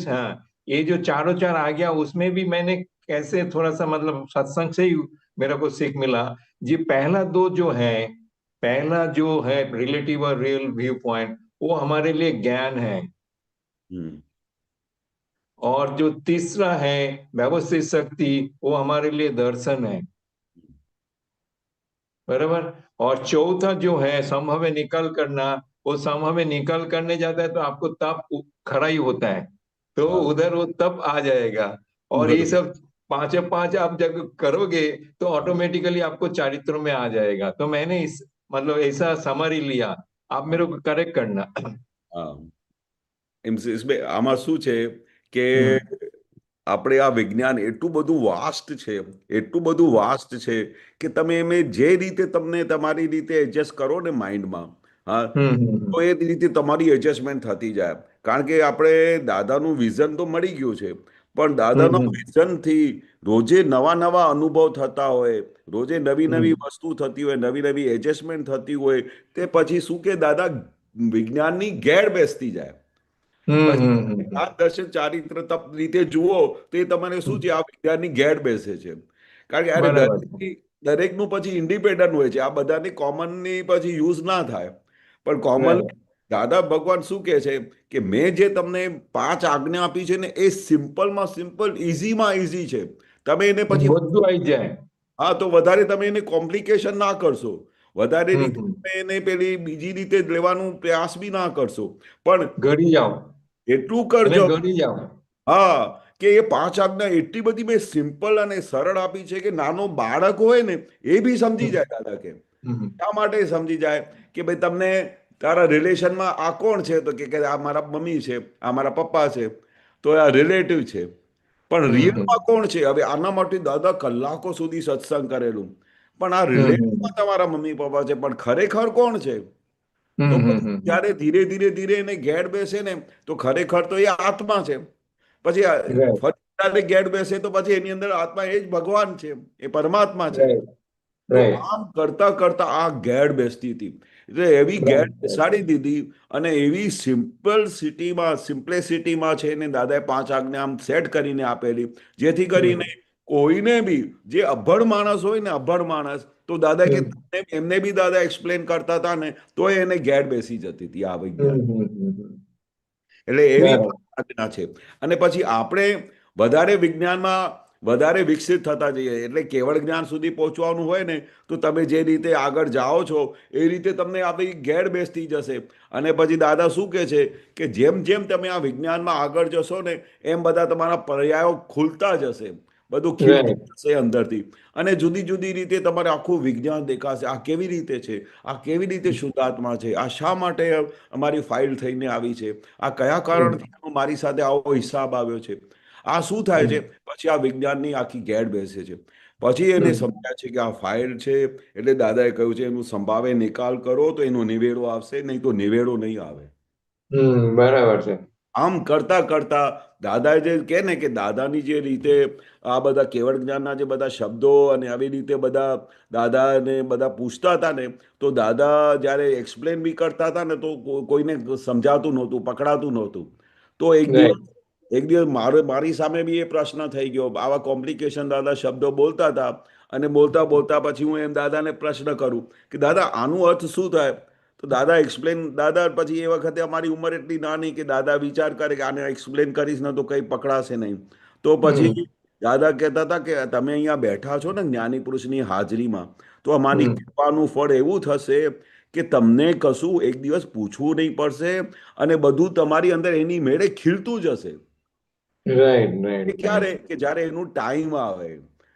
Speaker 3: ये जो चारों 4 आ गया उसमें भी मैंने कैसे थोड़ा सा मतलब सत्संग से ही मेरे को सीख मिला जी। पहला 2 जो है, पहला जो है रिलेटिव और रियल व्यू पॉइंट, वो हमारे लिए ज्ञान है। और जो तीसरा है व्यवस्थित शक्ति, वो हमारे लिए दर्शन है। बराबर। और चौथा जो है समहवे निकल करना, वो समहवे निकल करने जाता है तो आपको तप खड़ा ही होता है, तो उधर वो तप आ जाएगा। और ये सब 5 आप जब करोगे तो ऑटोमेटिकली आपको चारित्र में आ जाएगा। तो मैंने इस मतलब ऐसा समरी लिया, आप मेरे को करेक्ट करना।
Speaker 2: इसमें આમાં શું છે કે આપણે આ વિજ્ઞાન એટલું બધું વાસ્ટ છે, એટલું બધું વાસ્ટ છે કે તમે એમે જે રીતે તમને તમારી રીતે એડજસ્ટ કરો ને માઇન્ડમાં, હા, તો એ રીતે તમારી એડજસ્ટમેન્ટ થતી જાય. કારણ કે આપણે દાદાનું વિઝન તો મળી ગયું છે, પણ દાદાના વિઝનથી રોજે નવા નવા અનુભવ થતા હોય, રોજે નવી નવી વસ્તુ થતી હોય, નવી નવી એડજસ્ટમેન્ટ થતી હોય, તે પછી શું કે દાદા વિજ્ઞાનની ગેર બેસતી જાય. આ દર્શન ચારિત્ર તપ રીતે જુઓ તો એ તમારે શું છે, આ વિજ્ઞાનની ગેડ બેસે છે. કારણ કે અરે દરેકનું પછી ઇન્ડિપેન્ડન્ટ હોય છે, આ બધાની કોમનની પછી યુઝ ના થાય. પણ કોમન દાદા ભગવાન શું કહે છે કે મેં જે તમને 5 આજ્ઞા આપી છે ને, એ સિમ્પલમાં સિમ્પલ, ઇઝીમાં ઇઝી છે. તમે એને પછી
Speaker 3: બધું આવી જાય.
Speaker 2: હા, તો વધારે તમે એને કોમ્પ્લિકેશન ના કરશો, વધારે રીતે તમે એને પેલી બીજી રીતે લેવાનું પ્રયાસ બી ના કરશો, પણ
Speaker 3: ઘડી જાઓ
Speaker 2: એટલું કરજો.
Speaker 3: ઘડી જાઓ.
Speaker 2: હા, કે એ 5 આજ્ઞા એટલી બધી મેં સિમ્પલ અને સરળ આપી છે કે નાનો બાળક હોય ને એ બી સમજી જાય. દાદા કે શા માટે સમજી જાય કે ભાઈ તમને તારા રિલેશનમાં આ કોણ છે, તો કે આ મારા મમ્મી છે, આ મારા પપ્પા છે, તો આ રિલેટિવ છે. પણ રિયલમાં કોણ છે? હવે આના માટે દાદા કલાકો સુધી સત્સંગ કરેલું, પણ આ રિલેટિવમાં તમારા મમ્મી પપ્પા છે, પણ ખરેખર કોણ છે? તો જ્યારે ધીરે ધીરે ધીરે એને ગેડ બેસે ને, તો ખરેખર તો એ આત્મા છે. પછી ફરી ગેડ બેસે તો પછી એની અંદર આત્મા એ જ ભગવાન છે, એ પરમાત્મા છે. તો
Speaker 3: રાઈટ
Speaker 2: આમ કરતા કરતા આ ગેડ બેસતી હતી. એટલે એવી ગેડ
Speaker 3: રાઈટ
Speaker 2: બેસાડી દીધી, અને એવી સિમ્પ્લિસિટીમાં છે ને દાદાએ 5 આજ્ઞા આમ સેટ કરીને આપેલી, જેથી કરીને કોઈને બી જે અભણ માણસ હોય ને, અભણ માણસ, તો દાદા કે એમને બી દાદા એક્સપ્લેન કરતા હતા ને, તો એને ગેડ બેસી જતી હતી આ વિજ્ઞાન. એટલે એવી
Speaker 3: બરાબર
Speaker 2: આજ્ઞા છે. અને પછી આપણે વધારે વિજ્ઞાનમાં વધારે વિકસિત થતા જઈએ, એટલે કેવળ જ્ઞાન સુધી પહોંચવાનું હોય ને, તો તમે જે રીતે આગળ જાઓ છો એ રીતે તમને આપણી ગેડ બેસતી જશે. અને પછી દાદા શું કહે છે કે જેમ જેમ તમે આ વિજ્ઞાનમાં આગળ જશો ને, એમ બધા તમારા પર્યાયો ખુલતા જશે, બધું ખીલતું
Speaker 3: રાઈટ
Speaker 2: જશે અંદરથી. અને જુદી જુદી રીતે તમારે આખું વિજ્ઞાન દેખાશે. આ કેવી રીતે છે, આ કેવી રીતે શુદ્ધાત્મા છે, આ શા માટે અમારી ફાઇલ થઈને આવી છે, આ કયા કારણથી મારી સાથે આવો હિસાબ આવ્યો છે, આ શું થાય છે. પછી આ વિજ્ઞાનની આખી ગેડ બેસે છે. પછી એને સમજાય છે કે આ ફાઇલ છે. એટલે દાદાએ કહ્યું છે એનું સંભાવે નિકાલ કરો તો એનો નિવેડો આવશે, નહીં તો નિવેડો નહીં આવે.
Speaker 3: બરાબર છે
Speaker 2: આમ કરતા કરતા દાદા જે કહે ને કે દાદાની જે રીતે આ બધા કેવળ જ્ઞાનના જે બધા શબ્દો અને આવી રીતે બધા દાદાને બધા પૂછતા હતા ને, તો દાદા જ્યારે એક્સપ્લેન બી કરતા હતા ને, તો કોઈને સમજાતું નહોતું, પકડાતું નહોતું. તો
Speaker 3: રાઈટ
Speaker 2: એક દિવસ મારી સામે બી એ પ્રશ્ન થઈ ગયો. આવા કોમ્પ્લિકેશન દાદા શબ્દો બોલતા હતા, અને બોલતા બોલતા પછી હું એમ દાદાને પ્રશ્ન કરું કે દાદા આનું અર્થ શું થાય. તો દાદા પછી એ વખતે અમારી ઉંમર એટલી નાની કે દાદા વિચાર કરે કે આને એક્સપ્લેન કરીશ ને તો કંઈ પકડાશે નહીં. તો પછી દાદા કહેતા હતા કે તમે અહીંયા બેઠા છો ને જ્ઞાની પુરુષની હાજરીમાં, તો અમારી કૃપાનું ફળ એવું થશે કે તમને કશું એક દિવસ પૂછવું નહીં પડશે, અને બધું તમારી અંદર એની મેળે ખીલતું જશે.
Speaker 3: રાઈટ
Speaker 2: એ
Speaker 3: રાઈટ
Speaker 2: ક્યારે કે જ્યારે એનું ટાઈમ આવે,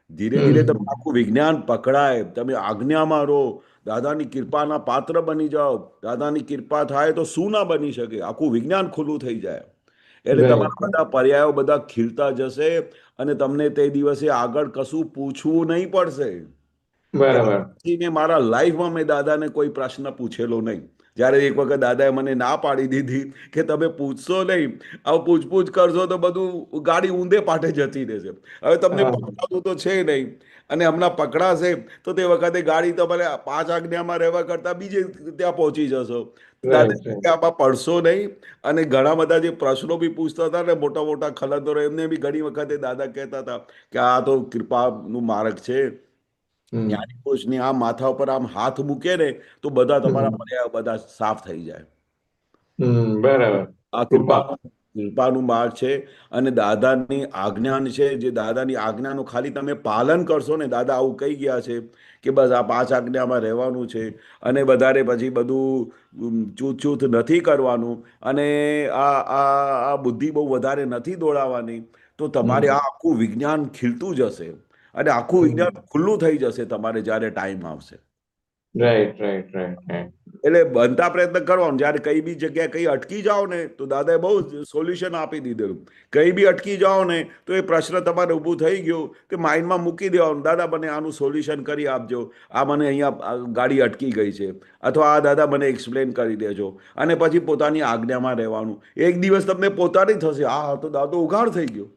Speaker 2: ધીરે ધીરે તમે આખું વિજ્ઞાન પકડાય, તમે આજ્ઞામાં રહો, દાદાની કૃપાના પાત્ર બની જાઓ. દાદાની કૃપા થાય તો શું ના બની શકે, આખું વિજ્ઞાન ખુલ્લું થઈ જાય. એટલે તમારા
Speaker 3: રાઈટ
Speaker 2: બધા પર્યાયો બધા ખીલતા જશે, અને તમને તે દિવસે આગળ કશું પૂછવું નહીં પડશે.
Speaker 3: બરાબર
Speaker 2: પછી મેં મારા લાઈફમાં મેં દાદાને કોઈ પ્રશ્ન પૂછેલો નહીં. જ્યારે એક વખત દાદાએ મને ના પાડી દીધી કે તમે પૂછશો નહીં, આવું પૂછપૂછ કરશો તો બધું ગાડી ઊંધે પાટે જતી રહેશે. હવે તમને પકડાતું તો છે નહીં, અને હમણાં પકડાશે તો તે વખતે ગાડી તમારે 5 આજ્ઞામાં રહેવા કરતાં બીજે ત્યાં પહોંચી જશો. દાદા
Speaker 3: રાઈટ
Speaker 2: કે આમાં પડશો નહીં. અને ઘણા બધા જે પ્રશ્નો બી પૂછતા હતા ને, મોટા મોટા ખલંદરો, એમને બી ઘણી વખતે દાદા કહેતા હતા કે આ તો કૃપાનું માર્ગ છે. જ્ઞાની પુરુષની આમ માથા ઉપર આમ હાથ મૂકે ને, તો બધા તમારા પર્યાયો બધા સાફ થઈ જાય.
Speaker 3: બરાબર
Speaker 2: આ કૃપાનું માર્ગ છે. અને દાદાની આજ્ઞા છે, જે દાદાની આજ્ઞાનું ખાલી તમે પાલન કરશો ને, દાદા આવું કહી ગયા છે કે બસ આ 5 આજ્ઞામાં રહેવાનું છે, અને વધારે પછી બધું ચૂત નથી કરવાનું, અને આ બુદ્ધિ બહુ વધારે નથી દોડાવવાની, તો તમારે આ આખું વિજ્ઞાન ખીલતું જશે, અને આખું વિજ્ઞાન ખુલ્લું થઈ જશે તમારે જ્યારે ટાઈમ આવશે.
Speaker 3: રાઈટ રાઈટ રાઈટ
Speaker 2: એટલે બનતા પ્રયત્ન કરવાનો. જ્યારે કઈ બી જગ્યાએ કઈ અટકી જાઓ ને, તો દાદાએ બહુ સોલ્યુશન આપી દીધેલું. કઈ બી અટકી જાઓ ને, તો એ પ્રશ્ન તમારે ઊભું થઈ ગયું કે માઇન્ડમાં મૂકી દેવાનું, દાદા મને આનું સોલ્યુશન કરી આપજો, આ મને અહીંયા ગાડી અટકી ગઈ છે, અથવા આ દાદા મને એક્સપ્લેન કરી દેજો. અને પછી પોતાની આજ્ઞામાં રહેવાનું. એક દિવસ તમને પોતાની થશે, આ તો દાદો ઉઘાડ થઈ ગયો.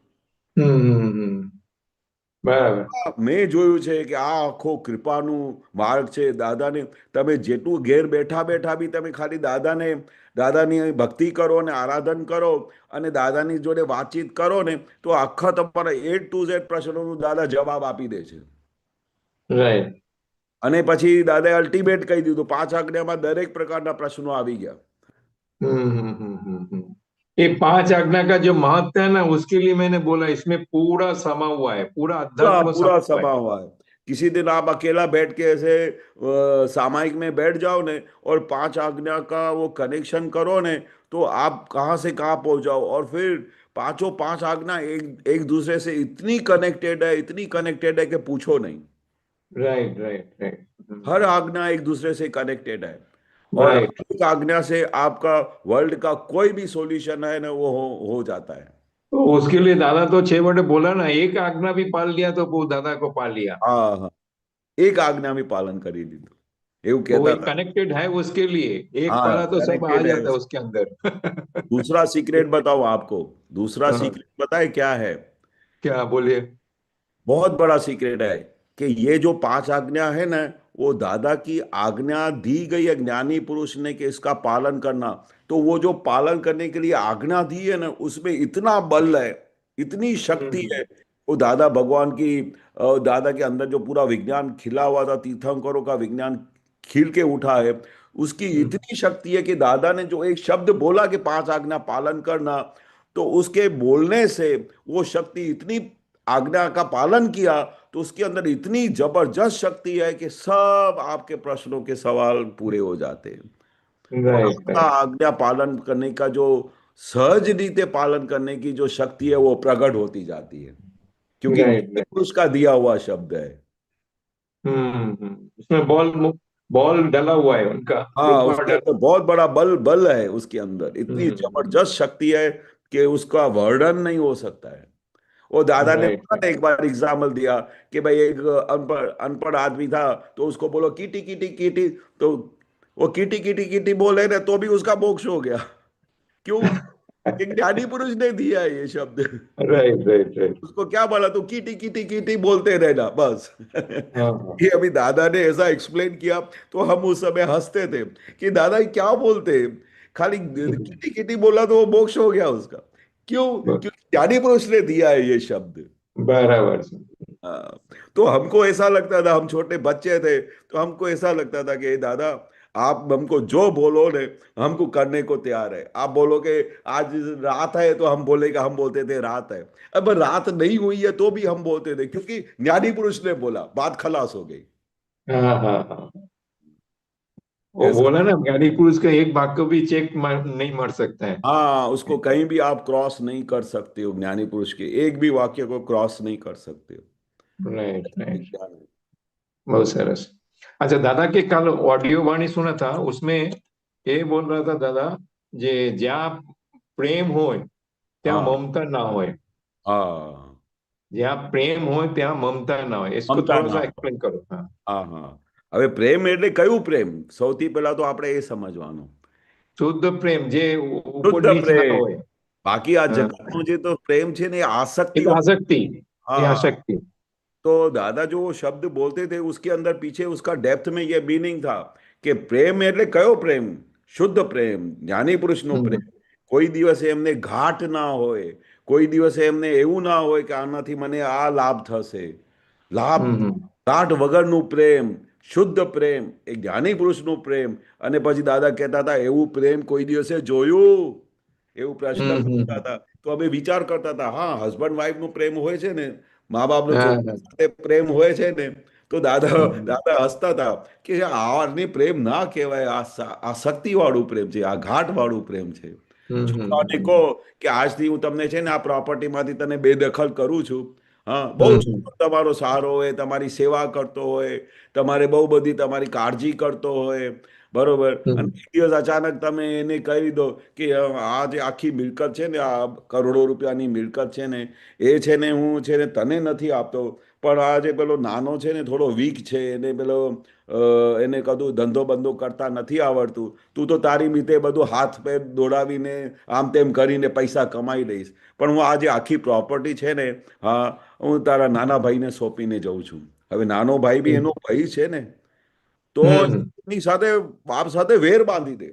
Speaker 3: બરાબર
Speaker 2: મેં જોયું છે કે આ આખો કૃપાનું માર્ગ છે. દાદાને તમે જેટલું ઘેર બેઠા બેઠા બી તમે ખાલી દાદાની ભક્તિ કરો ને આરાધન કરો, અને દાદાની જોડે વાતચીત કરો ને, તો આખા તમારા A to Z પ્રશ્નોનું દાદા જવાબ આપી દે છે.
Speaker 3: રાઈટ
Speaker 2: અને પછી દાદાએ અલ્ટિમેટ કહી દીધું, 5 આજ્ઞામાં દરેક પ્રકારના પ્રશ્નો આવી ગયા.
Speaker 3: ये 5 आज्ञा का जो महत्व है ना, उसके लिए मैंने बोला इसमें पूरा समा हुआ है, पूरा अध्यात्म
Speaker 2: पूरा
Speaker 3: समा हुआ
Speaker 2: समा हुआ है. किसी दिन आप अकेला बैठ के ऐसे सामायिक में बैठ जाओ ने, और 5 आज्ञा का वो कनेक्शन करो ने, तो आप कहाँ से कहाँ पहुंच जाओ. और फिर 5 आज्ञा एक दूसरे से इतनी कनेक्टेड है कि पूछो नहीं.
Speaker 3: राइट राइट राइट
Speaker 2: हर आज्ञा एक दूसरे से कनेक्टेड है, और
Speaker 3: राइट
Speaker 2: एक आज्ञा से आपका वर्ल्ड का कोई भी सॉल्यूशन है ना, वो हो जाता है.
Speaker 3: तो उसके लिए दादा तो 6 बटे बोला ना, एक आज्ञा भी पाल लिया तो वो दादा को पाल लिया.
Speaker 2: हाँ हाँ, एक आज्ञा में पालन કરી દીધું એવું
Speaker 3: वो
Speaker 2: કહેતા
Speaker 3: एक
Speaker 2: હતા.
Speaker 3: कनेक्टेड है उसके लिए, एक
Speaker 2: हाँ,
Speaker 3: पाला तो सब आ
Speaker 2: connected है.
Speaker 3: जाता है उसके अंदर.
Speaker 2: दूसरा सीक्रेट बताओ आपको. दूसरा
Speaker 3: हाँ.
Speaker 2: सीक्रेट बताए क्या है.
Speaker 3: क्या बोलिए.
Speaker 2: बहुत बड़ा सीक्रेट है कि ये जो 5 आज्ञा है ना, वो दादा की आज्ञा दी गई है ज्ञानी पुरुष ने कि इसका पालन करना। तो वो जो पालन करने के लिए आज्ञा दी है ना, उसमें इतना बल है, इतनी शक्ति
Speaker 3: हम्म
Speaker 2: है। वो दादा भगवान की दादा के अंदर जो पूरा विज्ञान खिला हुआ था, तीर्थंकरों का विज्ञान खिल के उठा है, उसकी
Speaker 3: हम्म
Speaker 2: इतनी शक्ति है कि दादा ने जो एक शब्द बोला कि 5 आज्ञा पालन करना, तो उसके बोलने से वो शक्ति इतनी, आज्ञा का पालन किया, तो उसके अंदर इतनी जबरदस्त शक्ति है कि सब आपके प्रश्नों के सवाल पूरे हो जाते हैं। और
Speaker 3: राइट
Speaker 2: आपका
Speaker 3: राइट
Speaker 2: आज्ञा पालन करने का जो सहज रीते पालन करने की जो शक्ति है वो प्रकट होती जाती है, क्योंकि
Speaker 3: राइट
Speaker 2: ज्ञानी
Speaker 3: राइट।
Speaker 2: पुरुष का दिया हुआ शब्द है।
Speaker 3: उसमें बॉल डला हुआ है उनका,
Speaker 2: हाँ,
Speaker 3: रुपा
Speaker 2: उसके
Speaker 3: डला।
Speaker 2: अंदर बहुत बड़ा बल बल है, उसके अंदर इतनी
Speaker 3: हम्म
Speaker 2: जबरदस्त शक्ति है कि उसका वर्णन नहीं हो सकता है। वो दादा ने
Speaker 3: राइट
Speaker 2: बोला था, एक बार एग्जाम्पल दिया कि भाई एक अनपढ़ अनपढ़ आदमी था, तो उसको बोलो कीटी कीटी कीटी, तो वो कीटी कीटी कीटी बोले ना, तो भी उसका मोक्ष हो गया। क्यों? एक ज्ञानी पुरुष ने दिया है ये शब्द।
Speaker 3: Right right right.
Speaker 2: उसको क्या बोला, तू कीटी कीटी कीटी बोलते रहना बस।
Speaker 3: हाँ हाँ
Speaker 2: ये अभी दादा ने ऐसा एक्सप्लेन किया, तो हम उस समय हंसते थे कि दादा ये क्या बोलते हैं, खाली कीटी कीटी बोला तो वो मोक्ष हो गया उसका। क्यों? क्योंकि ज्ञानी पुरुष ने दिया है ये शब्द।
Speaker 3: बराबर से।
Speaker 2: हाँ, तो हमको ऐसा लगता था, हम छोटे बच्चे थे, तो हमको ऐसा लगता था कि "ए दादा, आप हमको जो बोलो ने, हमको करने को तैयार है। आप बोलो कि आज रात है, तो हम बोलेगा, हम बोलते थे रात है। अब रात नहीं हुई है तो भी हम बोलते थे, क्योंकि ज्ञानी पुरुष ने बोला, बात खलास हो गई।
Speaker 3: हाँ हाँ हाँ। वो
Speaker 2: ऐसा।
Speaker 3: बोला ना, ज्ञानी पुरुष का एक वाक्य भी नहीं मर सकता है।
Speaker 2: हाँ, उसको कहीं भी आप क्रॉस नहीं कर सकते हो, ज्ञानी पुरुष के एक भी वाक्य को क्रॉस नहीं कर सकते हो।
Speaker 3: Right right.
Speaker 2: विज्ञान है।
Speaker 3: बहुत सरस। अच्छा, दादा के कल ऑडियो वाणी सुना था, उसमें ये बोल रहा था दादा, जे જ્યાં પ્રેમ હોય ત્યાં
Speaker 2: हाँ
Speaker 3: મમતા ના હોય,
Speaker 2: हाँ,
Speaker 3: જ્યાં પ્રેમ હોય ત્યાં મમતા ના હોય, इसको
Speaker 2: મમતા
Speaker 3: थोड़ा
Speaker 2: ના
Speaker 3: सा
Speaker 2: હોય।
Speaker 3: एक्सप्लेन करो। हाँ।
Speaker 2: હા હા, હવે પ્રેમ એટલે કયું પ્રેમ? સૌથી પહેલા તો આપણે એ સમજવાનું,
Speaker 3: શુદ્ધ પ્રેમ જે ઉપર
Speaker 2: શુદ્ધ
Speaker 3: નીચ ના
Speaker 2: પ્રેમ।
Speaker 3: હોય।
Speaker 2: બાકી આ
Speaker 3: हाँ,
Speaker 2: જગતનો જે તો પ્રેમ છે ને, એ
Speaker 3: ये
Speaker 2: આસક્તિ
Speaker 3: तो
Speaker 2: વાળો।
Speaker 3: आसक्ति, ये
Speaker 2: हाँ,
Speaker 3: आसक्ति।
Speaker 2: तो दादा जो वो शब्द बोलते थे, उसके अंदर पीछे उसका डेप्थ में ये मीनिंग था કે પ્રેમ એટલે કયો પ્રેમ? શુદ્ધ પ્રેમ, જ્ઞાની પુરુષનો
Speaker 3: हम्म
Speaker 2: પ્રેમ। કોઈ દિવસે એમને ઘાટ ના હોય, કોઈ દિવસે એમને એવું ના હોય કે આનાથી મને આ લાભ થશે, લાભ,
Speaker 3: हम्म
Speaker 2: ઘાટ વગરનું પ્રેમ, શુદ્ધ પ્રેમ, એક જ્ઞાની પુરુષનું પ્રેમ। અને પછી દાદા કહેતા હતા, એવું પ્રેમ કોઈ દિવસે જોયું? એવું પ્રશ્ન પૂછતા
Speaker 3: हम्म।
Speaker 2: હતા। તો અમે વિચાર કરતા હતા, હા, હસબન્ડ વાઈફ નો પ્રેમ હોય છે ને, મા બાપનો
Speaker 3: हाँ
Speaker 2: છોકરા
Speaker 3: हाँ।
Speaker 2: સાથે પ્રેમ હોય છે ને, તો દાદા
Speaker 3: हम्म
Speaker 2: દાદા હસતા હતા કે આને પ્રેમ ના કહેવાય, આ શક્તિ વાળું પ્રેમ છે, આ ઘાટ વાળું પ્રેમ છે। છોકરાઓને કહો
Speaker 3: हम्म
Speaker 2: કે આજથી હું તમને છે ને આ પ્રોપર્ટીમાંથી તને બેદખલ કરું છું। હા, બહુ
Speaker 3: हम्म
Speaker 2: છોકરો તમારો સારો હોય, તમારી સેવા કરતો હોય, તમારે બહુ બધી તમારી કાળજી કરતો હોય, બરોબર, અને
Speaker 3: हम्म
Speaker 2: એક દિવસ અચાનક તમે એને કહી દો કે આ જે આખી મિલકત છે ને, આ કરોડો રૂપિયાની મિલકત છે ને, એ છે ને હું છે ને તને નથી આપતો, પણ આ જે પેલો નાનો છે ને, થોડો વીક છે, એને પેલો એને કદું ધંધો બંધો કરતા નથી આવડતું, તું તો તારી રીતે બધું હાથ પેર દોડાવીને આમ તેમ કરીને પૈસા કમાઈ લઈશ, પણ હું આ જે આખી પ્રોપર્ટી છે ને, હા, હું તારા નાના ભાઈને સોંપીને જઉં છું। હવે નાનો ભાઈ બી એનો ભાઈ છે ને, તો
Speaker 3: हम्म
Speaker 2: એની સાથે બાપ સાથે વેર બાંધી દે।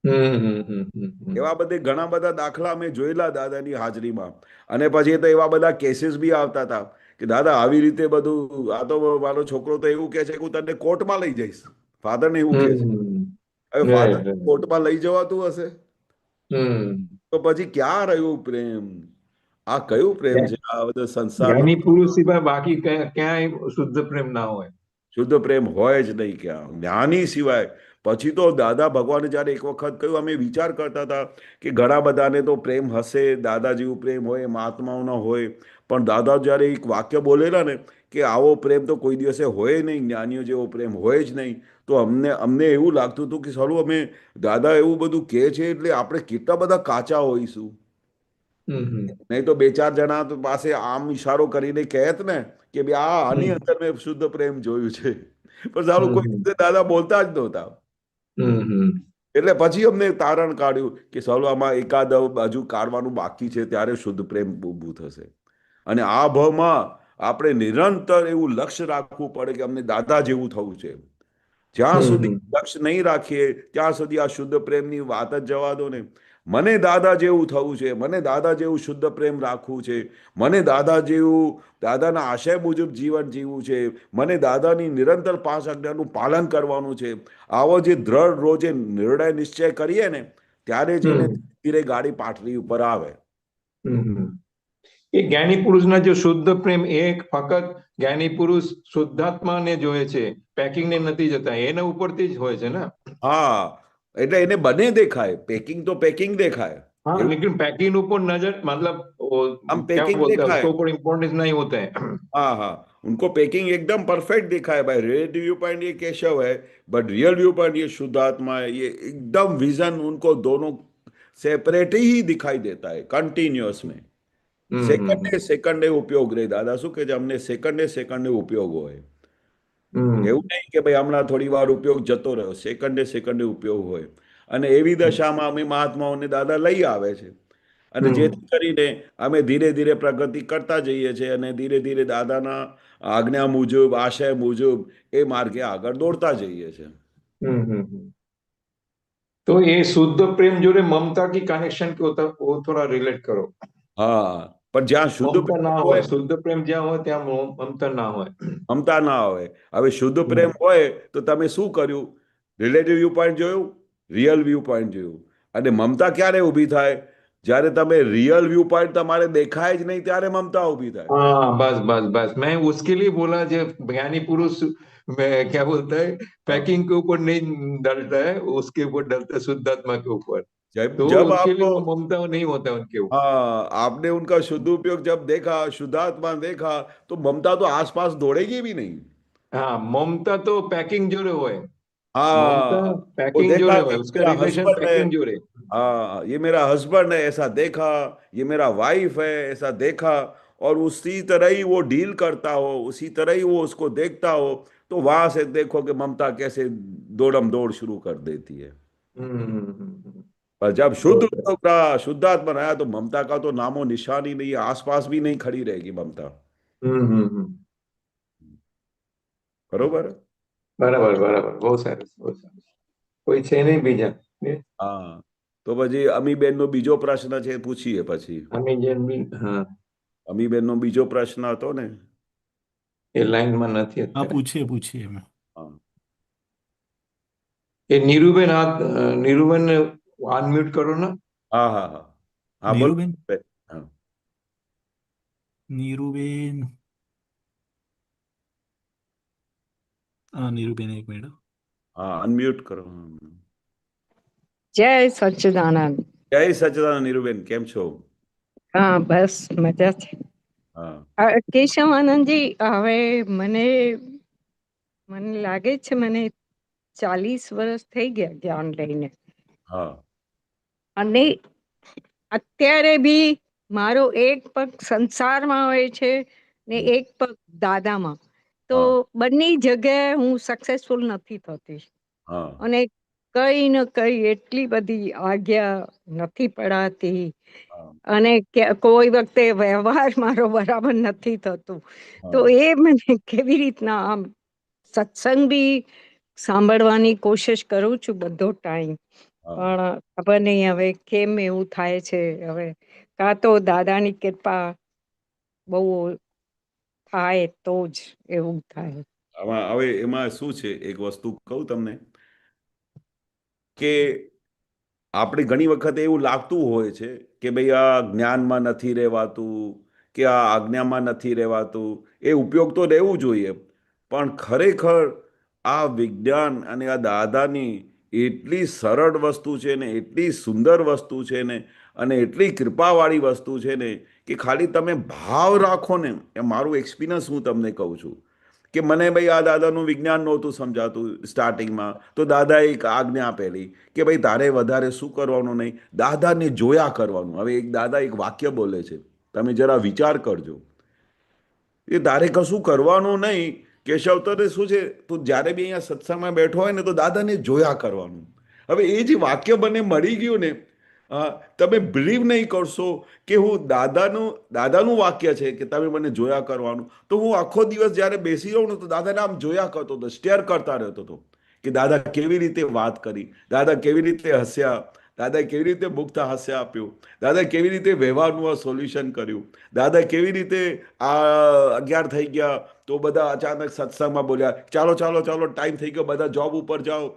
Speaker 3: हम्म।
Speaker 2: એવા બધે ઘણા બધા દાખલા અમે જોયેલા દાદાની હાજરીમાં। અને પછી તો એવા બધા કેસીસ બી આવતા હતા કે દાદા આવી રીતે બધું, આ તો મારો છોકરો તો એવું કહે છે કે હું તને કોર્ટમાં લઈ જઈશ, ફાધરને એવું કહે છે। હવે ફાધર
Speaker 3: राइट राइट।
Speaker 2: કોર્ટમાં લઈ જવાતું હશે તો પછી ક્યાં રહ્યું પ્રેમ? આ કયું પ્રેમ છે? આ બધો સંસારનો
Speaker 3: ज्ञानी पुरुष सिवाय बाकी क्या शुद्ध प्रेम ना हो।
Speaker 2: શુદ્ધ પ્રેમ હોય જ નહીં ક્યાં, જ્ઞાની સિવાય। પછી તો દાદા ભગવાને જ્યારે એક વખત કહ્યું, અમે વિચાર કરતા હતા કે ઘણા બધાને તો પ્રેમ હશે, દાદા જેવું પ્રેમ હોય, મહાત્માઓનો હોય, પણ દાદા જ્યારે એક વાક્ય બોલેલા ને કે આવો પ્રેમ તો કોઈ દિવસે હોય નહીં, જ્ઞાનીઓ જેવો પ્રેમ હોય જ નહીં, તો અમને અમને એવું લાગતું હતું કે સારું, અમે દાદા એવું બધું કહે છે એટલે આપણે કેટલા બધા કાચા હોઈશું। નહીં તો બે ચાર જણા તો પાસે આમ ઈશારો કરીને કહેત ને કે ભાઈ આની અંદર મેં શુદ્ધ પ્રેમ જોયું છે, પણ સારું કોઈ રીતે દાદા બોલતા જ નહોતા। એટલે પછી અમને તારણ કાઢ્યું કે સાલું આમાં એકાદ બાજુ કાઢવાનું બાકી છે, ત્યારે શુદ્ધ પ્રેમ ઊભું થશે। અને આ ભાવમાં આપણે નિરંતર એવું લક્ષ્ય રાખવું પડે કે અમને દાદા જેવું થવું છે. જ્યાં સુધી લક્ષ્ય નહીં રાખીએ ત્યાં સુધી આ શુદ્ધ પ્રેમની વાત જ જવા દો ને. મને દાદા જેવું થવું છે, મને દાદા જેવું શુદ્ધ પ્રેમ રાખવું છે, મને દાદા જેવું દાદાના આશય મુજબ જીવન જીવવું છે, મને દાદાની નિરંતર 5 આજ્ઞાનું પાલન કરવાનું છે. આવો જે દ્રઢ રોજે નિર્ણય નિશ્ચય કરીએ ને ત્યારે જઈને ધીરે ગાડી પાટરી ઉપર આવે.
Speaker 3: એ જ્ઞાની પુરુષના જો શુદ્ધ પ્રેમ એ ફક્ત જ્ઞાની પુરુષ શુદ્ધાત્માને જોયે છે, પેકિંગને નથી જતા, એના ઉપરથી જ હોય છે ને.
Speaker 2: હા, એટલે એને બને દેખાય, પેકિંગ તો પેકિંગ देखाए.
Speaker 3: हाँ, लेकिन पैकिंग ऊपर नजर मतलब
Speaker 2: हम
Speaker 3: क्या
Speaker 2: पैकिंग
Speaker 3: बोलते हैं
Speaker 2: देखाए.
Speaker 3: उसको ऊपर इम्पोर्टेंस नहीं होता है.
Speaker 2: हाँ हाँ, उनको पैकिंग एकदम परफेक्ट दिखा है भाई. रिलेटिव व्यू पॉइंट ये केशव है, बट रियल व्यू पॉइंट ये शुद्धात्मा है. ये एकदम विजन उनको दोनों सेपरेट ही दिखाई देता है कंटिन्यूअस में. સેકન્ડે ઉપયોગ રહે. દાદા શું કહે છે, અમને સેકન્ડે ઉપયોગ હોય. એવું નહીં કે ભાઈ હમણાં થોડી વાર ઉપયોગ જતો રહ્યો, સેકન્ડે ઉપયોગ હોય. અને એવી દશામાં અમે મહાત્માઓને દાદા લઈ આવે છે. અને જેથી કરીને અમે ધીરે ધીરે પ્રગતિ કરતા જઈએ છીએ અને ધીરે ધીરે દાદાના આજ્ઞા મુજબ, આશય મુજબ એ માર્ગે આગળ દોડતા જઈએ છીએ.
Speaker 3: तो ये शुद्ध प्रेम जोड़े ममता की कनेक्शन के होता वो थोड़ा रिलेट करो.
Speaker 2: હા, પણ જ્યાં શુદ્ધ
Speaker 3: મમતા
Speaker 2: પ્રેમ
Speaker 3: ના
Speaker 2: હોય,
Speaker 3: હોય, શુદ્ધ પ્રેમ જ્યાં હોય ત્યાં મમતા ના હોય.
Speaker 2: મમતા ના હોય. હવે શુદ્ધ પ્રેમ હોય તો તમે શું કર્યું? રિલેટિવ વ્યૂ પોઈન્ટ જોયું, રિયલ વ્યૂ પોઈન્ટ જોયું. અને મમતા ક્યારે ઊભી થાય? જ્યારે તમે रियल व्यू पॉइंट તમારે દેખાય જ નહીં ત્યારે મમતા ઊભી થાય.
Speaker 3: हाँ, बस बस बस मैं उसके लिए बोला जो ज्ञानी पुरुष में क्या बोलता है, पैकिंग के ऊपर नहीं डलता है, उसके ऊपर डलता है शुद्धात्मा के ऊपर.
Speaker 2: जब
Speaker 3: तो
Speaker 2: जब
Speaker 3: उसके लिए
Speaker 2: आपको
Speaker 3: वो ममता नहीं होता उनके ऊपर.
Speaker 2: हाँ, आपने उनका शुद्ध उपयोग जब देखा, शुद्धात्मा देखा, तो ममता तो आसपास दौड़ेगी भी नहीं.
Speaker 3: हाँ, ममता तो पैकिंग जोड़े हुए. ममता
Speaker 2: हाँ, वो
Speaker 3: पैकिंग
Speaker 2: देखा
Speaker 3: जोड़े
Speaker 2: कि
Speaker 3: हुए, उसका
Speaker 2: मेरा
Speaker 3: रिलेशन
Speaker 2: हस्बैंड है.
Speaker 3: पैकिंग जोड़े.
Speaker 2: हाँ, ये मेरा हस्बैंड है ऐसा देखा, ये मेरा वाइफ है ऐसा देखा, और उसी तरह ही वो डील करता हो, उसी तरह ही वो उसको देखता हो, तो वहां से देखो कि ममता कैसे दौड़म दौड़ शुरू कर देती है. पर जब शुद्ध उपयोग रहा, शुद्धात्मा आया, तो ममता का तो नामो निशान ही नहीं है, आसपास भी नहीं खड़ी रहेगी ममता. बरोबर.
Speaker 3: બરાબર બરાબર, બહુ સરસ બહુ સરસ. કોઈ છે નહીં બીજા?
Speaker 2: હા, તો પછી અમીબેનનો બીજો પ્રશ્ન છે, પૂછીએ પછી.
Speaker 3: અમે જેમ બી હા,
Speaker 2: અમીબેનનો બીજો પ્રશ્ન હતો ને,
Speaker 3: એ લાઈનમાં નથી
Speaker 4: હા,
Speaker 3: અત્યારે.
Speaker 4: પૂછીએ અમે.
Speaker 2: હા
Speaker 3: એ નીરુબેન નીરુબેન અનમ્યુટ કરો ને.
Speaker 2: હા હા હા હા, બોલો.
Speaker 4: નીરુબેન?
Speaker 2: હા.
Speaker 4: નીરુબેન, નીરુબેન એક મિનિટ.
Speaker 2: હા, અનમ્યુટ કરો.
Speaker 5: જય સચ્ચિદાનંદ.
Speaker 2: જય સચ્ચિદાનંદ. નીરુબેન કેમ છો?
Speaker 5: હા, બસ મજા છે.
Speaker 2: હા
Speaker 5: કેશવાનંદજી, હવે મને લાગે છે મને 40 વર્ષ થઈ ગયા જ્ઞાન લઈને.
Speaker 2: હા
Speaker 5: અને અત્યારે બી મારો એક પગ સંસારમાં હોય છે ને એક પગ દાદામાં. તો બંને જગ્યાએ હું સક્સેસફુલ નથી થતી.
Speaker 2: હા
Speaker 5: અને કઈ ન કઈ એટલી બધી આજ્ઞા નથી પડાતી. અને કોઈ વખતે વ્યવહાર મારો બરાબર નથી થતું. તો એ મને કેવી રીતના આમ સત્સંગ બી સાંભળવાની કોશિશ કરું છું બધો ટાઈમ, પણ ખબર નહીં હવે કેમ એવું થાય છે. હવે કાં તો દાદાની કૃપા બહુ થાય તો જ એવું થાય.
Speaker 2: હવે એમાં શું છે, એક વસ્તુ કહું તમને કે આપણે ઘણી વખત એવું લાગતું હોય છે કે ભાઈ આ જ્ઞાનમાં નથી રહેવાતું કે આ આજ્ઞામાં નથી રહેવાતું, એ ઉપયોગ તો રહેવું જોઈએ. પણ ખરેખર આ વિજ્ઞાન અને આ દાદાની એટલી સરળ વસ્તુ છે ને, એટલી સુંદર વસ્તુ છે ને, અને એટલી કૃપાવાળી વસ્તુ છે ને કે ખાલી તમે ભાવ રાખો ને. એ મારું એક્સપિરિયન્સ હું તમને કહું છું કે મને ભાઈ આ દાદાનું વિજ્ઞાન નહોતું સમજાતું સ્ટાર્ટિંગમાં, તો દાદાએ એક આજ્ઞા આપેલી કે ભાઈ તારે વધારે શું કરવાનું નહીં, દાદાને જોયા કરવાનું. હવે એક દાદા એક વાક્ય બોલે છે, તમે જરા વિચાર કરજો. એ તારે કશું કરવાનું નહીં કેશવ, તો શું છે, તું જ્યારે બી અહીંયા સત્સંગમાં બેઠો હોય ને તો દાદાને જોયા કરવાનું. હવે એ જે વાક્ય મને મળી ગયું ને, તમે બિલીવ નહીં કરશો કે હું દાદાનું વાક્ય છે કે તમે મને જોયા કરવાનું, તો હું આખો દિવસ જ્યારે બેસી રહું ને તો દાદાને આમ જોયા કરતો હતો, સ્ટેર કરતા રહેતો હતો કે દાદા કેવી રીતે વાત કરી, દાદા કેવી રીતે હસ્યા, દાદાએ કેવી રીતે મુક્ત હાસ્ય આપ્યું, દાદાએ કેવી રીતે વ્યવહારનું આ સોલ્યુશન કર્યું, દાદા કેવી રીતે આ 11 થઈ ગયા તો બધા અચાનક સત્સંગમાં બોલ્યા ચાલો ચાલો ચાલો ટાઈમ થઈ ગયો, બધા જોબ ઉપર જાઓ.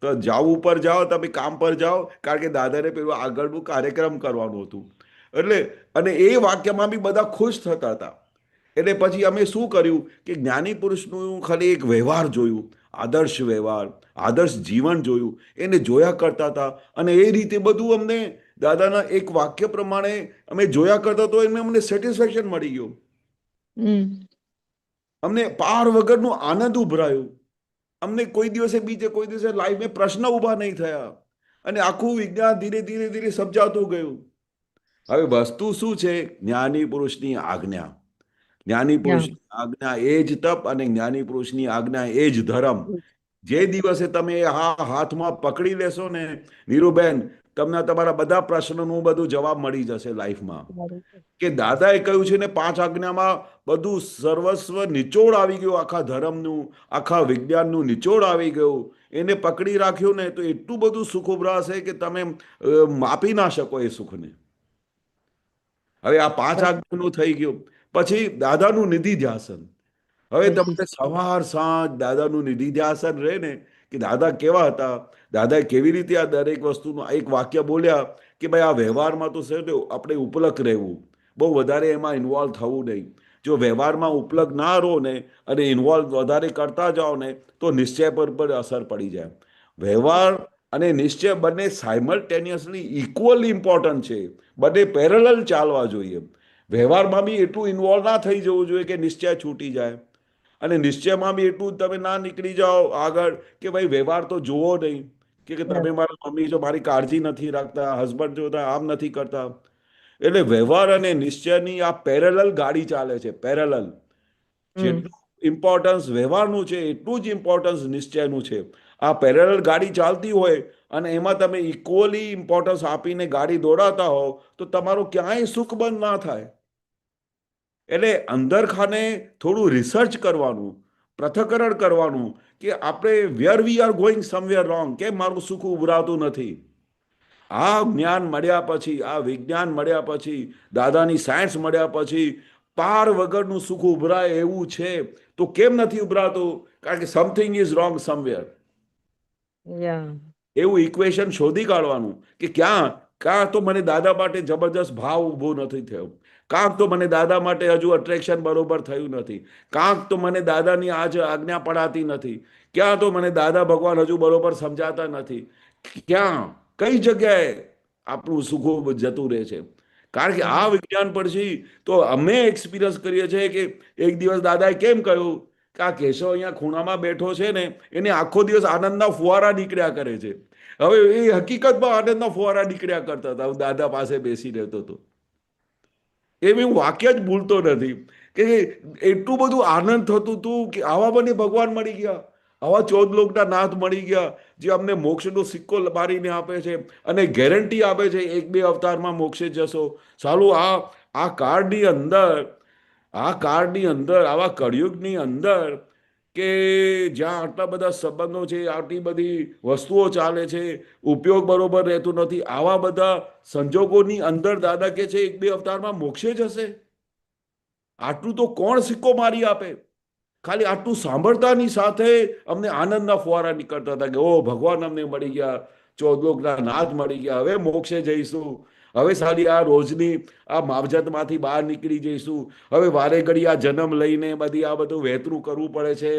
Speaker 2: તો જાવ ઉપર જાઓ, તમે કામ પર જાઓ, કારણ કે દાદાને પેલું આગળનું કાર્યક્રમ કરવાનું હતું. એટલે અને એ વાક્યમાં બી બધા ખુશ થતા હતા. એટલે પછી અમે શું કર્યું કે જ્ઞાની પુરુષનું ખાલી એક વ્યવહાર જોયું, આદર્શ વ્યવહાર, આદર્શ જીવન જોયું, એને જોયા કરતા હતા. અને એ રીતે બધું અમને દાદાના એક વાક્ય પ્રમાણે અમે જોયા કરતા તો એમને અમને સેટિસ્ફેક્શન મળી ગયું. અમને પાર વગરનું આનંદ ઉભરાયું. અમને કોઈ દિવસે લાઈફમાં પ્રશ્ન ઊભા નહીં થયા અને આખું વિજ્ઞાન ધીરે ધીરે ધીરે સમજાતું ગયું. હવે વસ્તુ શું છે? જ્ઞાની પુરુષની આજ્ઞા. જ્ઞાની પુરુષની આજ્ઞા એ જ તપ અને જ્ઞાની પુરુષની આજ્ઞા એ જ ધર્મ. જે દિવસે તમે હાથમાં પકડી લેશો ને નીરુબેન, તમને તમારા બધા પ્રશ્નોનું બધું જવાબ મળી જશે લાઈફમાં. કે દાદાએ કહ્યું છે ને 5 આજ્ઞામાં બધું સર્વસ્વ નિચોડ આવી ગયું, આખા ધર્મનું, આખા વિજ્ઞાનનું નિચોડ આવી ગયું. એને પકડી રાખ્યું ને તો એટલું બધું સુખ ઉભરાશે કે તમે માપી ના શકો એ સુખને. હવે આ 5 આજ્ઞાનું થઈ ગયું. પછી દાદાનું નિધિ ધ્યાસન. હવે તમને સવાર સાંજ દાદાનું નિધિ ધ્યાસન રહે ને કે દાદા કેવા હતા, દાદાએ કેવી રીતે આ દરેક વસ્તુનું એક વાક્ય બોલ્યા કે ભાઈ આ વ્યવહારમાં તો છે આપણે ઉપલક રહેવું, બહુ વધારે એમાં ઇન્વોલ્વ થવું નહીં. જો વ્યવહારમાં ઉપલક ના રહો ને અને ઇન્વોલ્વ વધારે કરતા જાઓ ને તો નિશ્ચય પર અસર પડી જાય. વ્યવહાર અને નિશ્ચય બંને સાયમલ્ટેનિયસલી ઇક્વલી ઇમ્પોર્ટન્ટ છે, બંને પેરેલલ ચાલવા જોઈએ. વ્યવહારમાં બી એટલું ઇન્વોલ્વ ના થઈ જવું જોઈએ કે નિશ્ચય છૂટી જાય, અને નિશ્ચયમાં બી એટલું તમે ના નીકળી જાઓ આગળ કે ભાઈ વ્યવહાર તો જુઓ નહીં કે તમે મારા મમ્મી જો મારી કાળજી નથી રાખતા, હસબન્ડ જો આમ નથી કરતા. એટલે વ્યવહાર અને નિશ્ચયની આ પેરેલલ ગાડી ચાલે છે, પેરેલલ. જેટલું ઇમ્પોર્ટન્સ વ્યવહારનું છે એટલું જ ઇમ્પોર્ટન્સ નિશ્ચયનું છે. આ પેરેલલ ગાડી ચાલતી હોય અને એમાં તમે ઇક્વલી ઇમ્પોર્ટન્સ આપીને ગાડી દોડાતા હો તો તમારું ક્યાંય સુખ બંધ ના થાય. એટલે અંદર ખાને થોડું રિસર્ચ કરવાનું, પૃથ્થકરણ કરવાનું કે આપણે where we are going somewhere wrong, કેમ મારું સુખ ઉભરાતું નથી. આ જ્ઞાન મળ્યા પછી, આ વિજ્ઞાન મળ્યા પછી, દાદાની સાયન્સ મળ્યા પછી પાર વગરનું સુખ ઉભરાય એવું છે તો કેમ નથી ઉભરાતું? કારણ કે સમથિંગ ઇઝ રોંગ સમવેર. એવું ઇક્વેશન શોધી કાઢવાનું કે ક્યાં તો મને દાદા માટે જબરજસ્ત ભાવ ઉભો નથી થયો, કાંક તો મને દાદા માટે હજુ અટ્રેક્શન બરોબર થયું નથી, કાંક તો મને દાદાની આજ આજ્ઞા પડાતી નથી, ક્યાં તો મને દાદા ભગવાન હજુ બરોબર સમજાતા નથી, ક્યાં કઈ જગ્યાએ આપણું સુખો જતું રહે છે. કારણ કે આ વિજ્ઞાન પછી તો અમે એક્સપિરિયન્સ કરીએ છીએ કે એક દિવસ દાદાએ કેમ કહ્યું કે આ કેશવ અહીંયા ખૂણામાં બેઠો છે ને એને આખો દિવસ આનંદના ફુવારા નીકળ્યા કરે છે. હવે એ હકીકતમાં આનંદના ફુવારા નીકળ્યા કરતા હતા. હું દાદા પાસે બેસી રહેતો હતો. એવી હું વાક્ય જ ભૂલતો નથી કે એટલું બધું આનંદ થતું હતું કે આવા મને ભગવાન મળી ગયા, આવા 14 લોકના નાથ મળી ગયા જે અમને મોક્ષનો સિક્કો મારીને આપે છે અને ગેરંટી આપે છે 1-2 અવતારમાં મોક્ષે જશો. સાલું આ કાળની અંદર આવા કળિયુગની અંદર કે જ્યાં આટલા બધા સંબંધો છે, આટલી બધી વસ્તુઓ ચાલે છે, ઉપયોગ બરોબર રહેતું નથી, આવા બધા સંજોગોની અંદર દાદા કે છે 1-2 અવતારમાં મોક્ષે જશે. આટલું તો કોણ સિક્કો મારી આપે? ખાલી આટલું સાંભળતાની સાથે અમને આનંદના ફુવારા નીકળતા હતા કે ઓ ભગવાન અમને મળી ગયા, 14 લોકના નાથ મળી ગયા, હવે મોક્ષે જઈશું, હવે સારી આ રોજની આ માવજતમાંથી બહાર નીકળી જઈશું, હવે વારે ઘડી આ જન્મ લઈને બધી આ બધું વહેતરું કરવું પડે છે,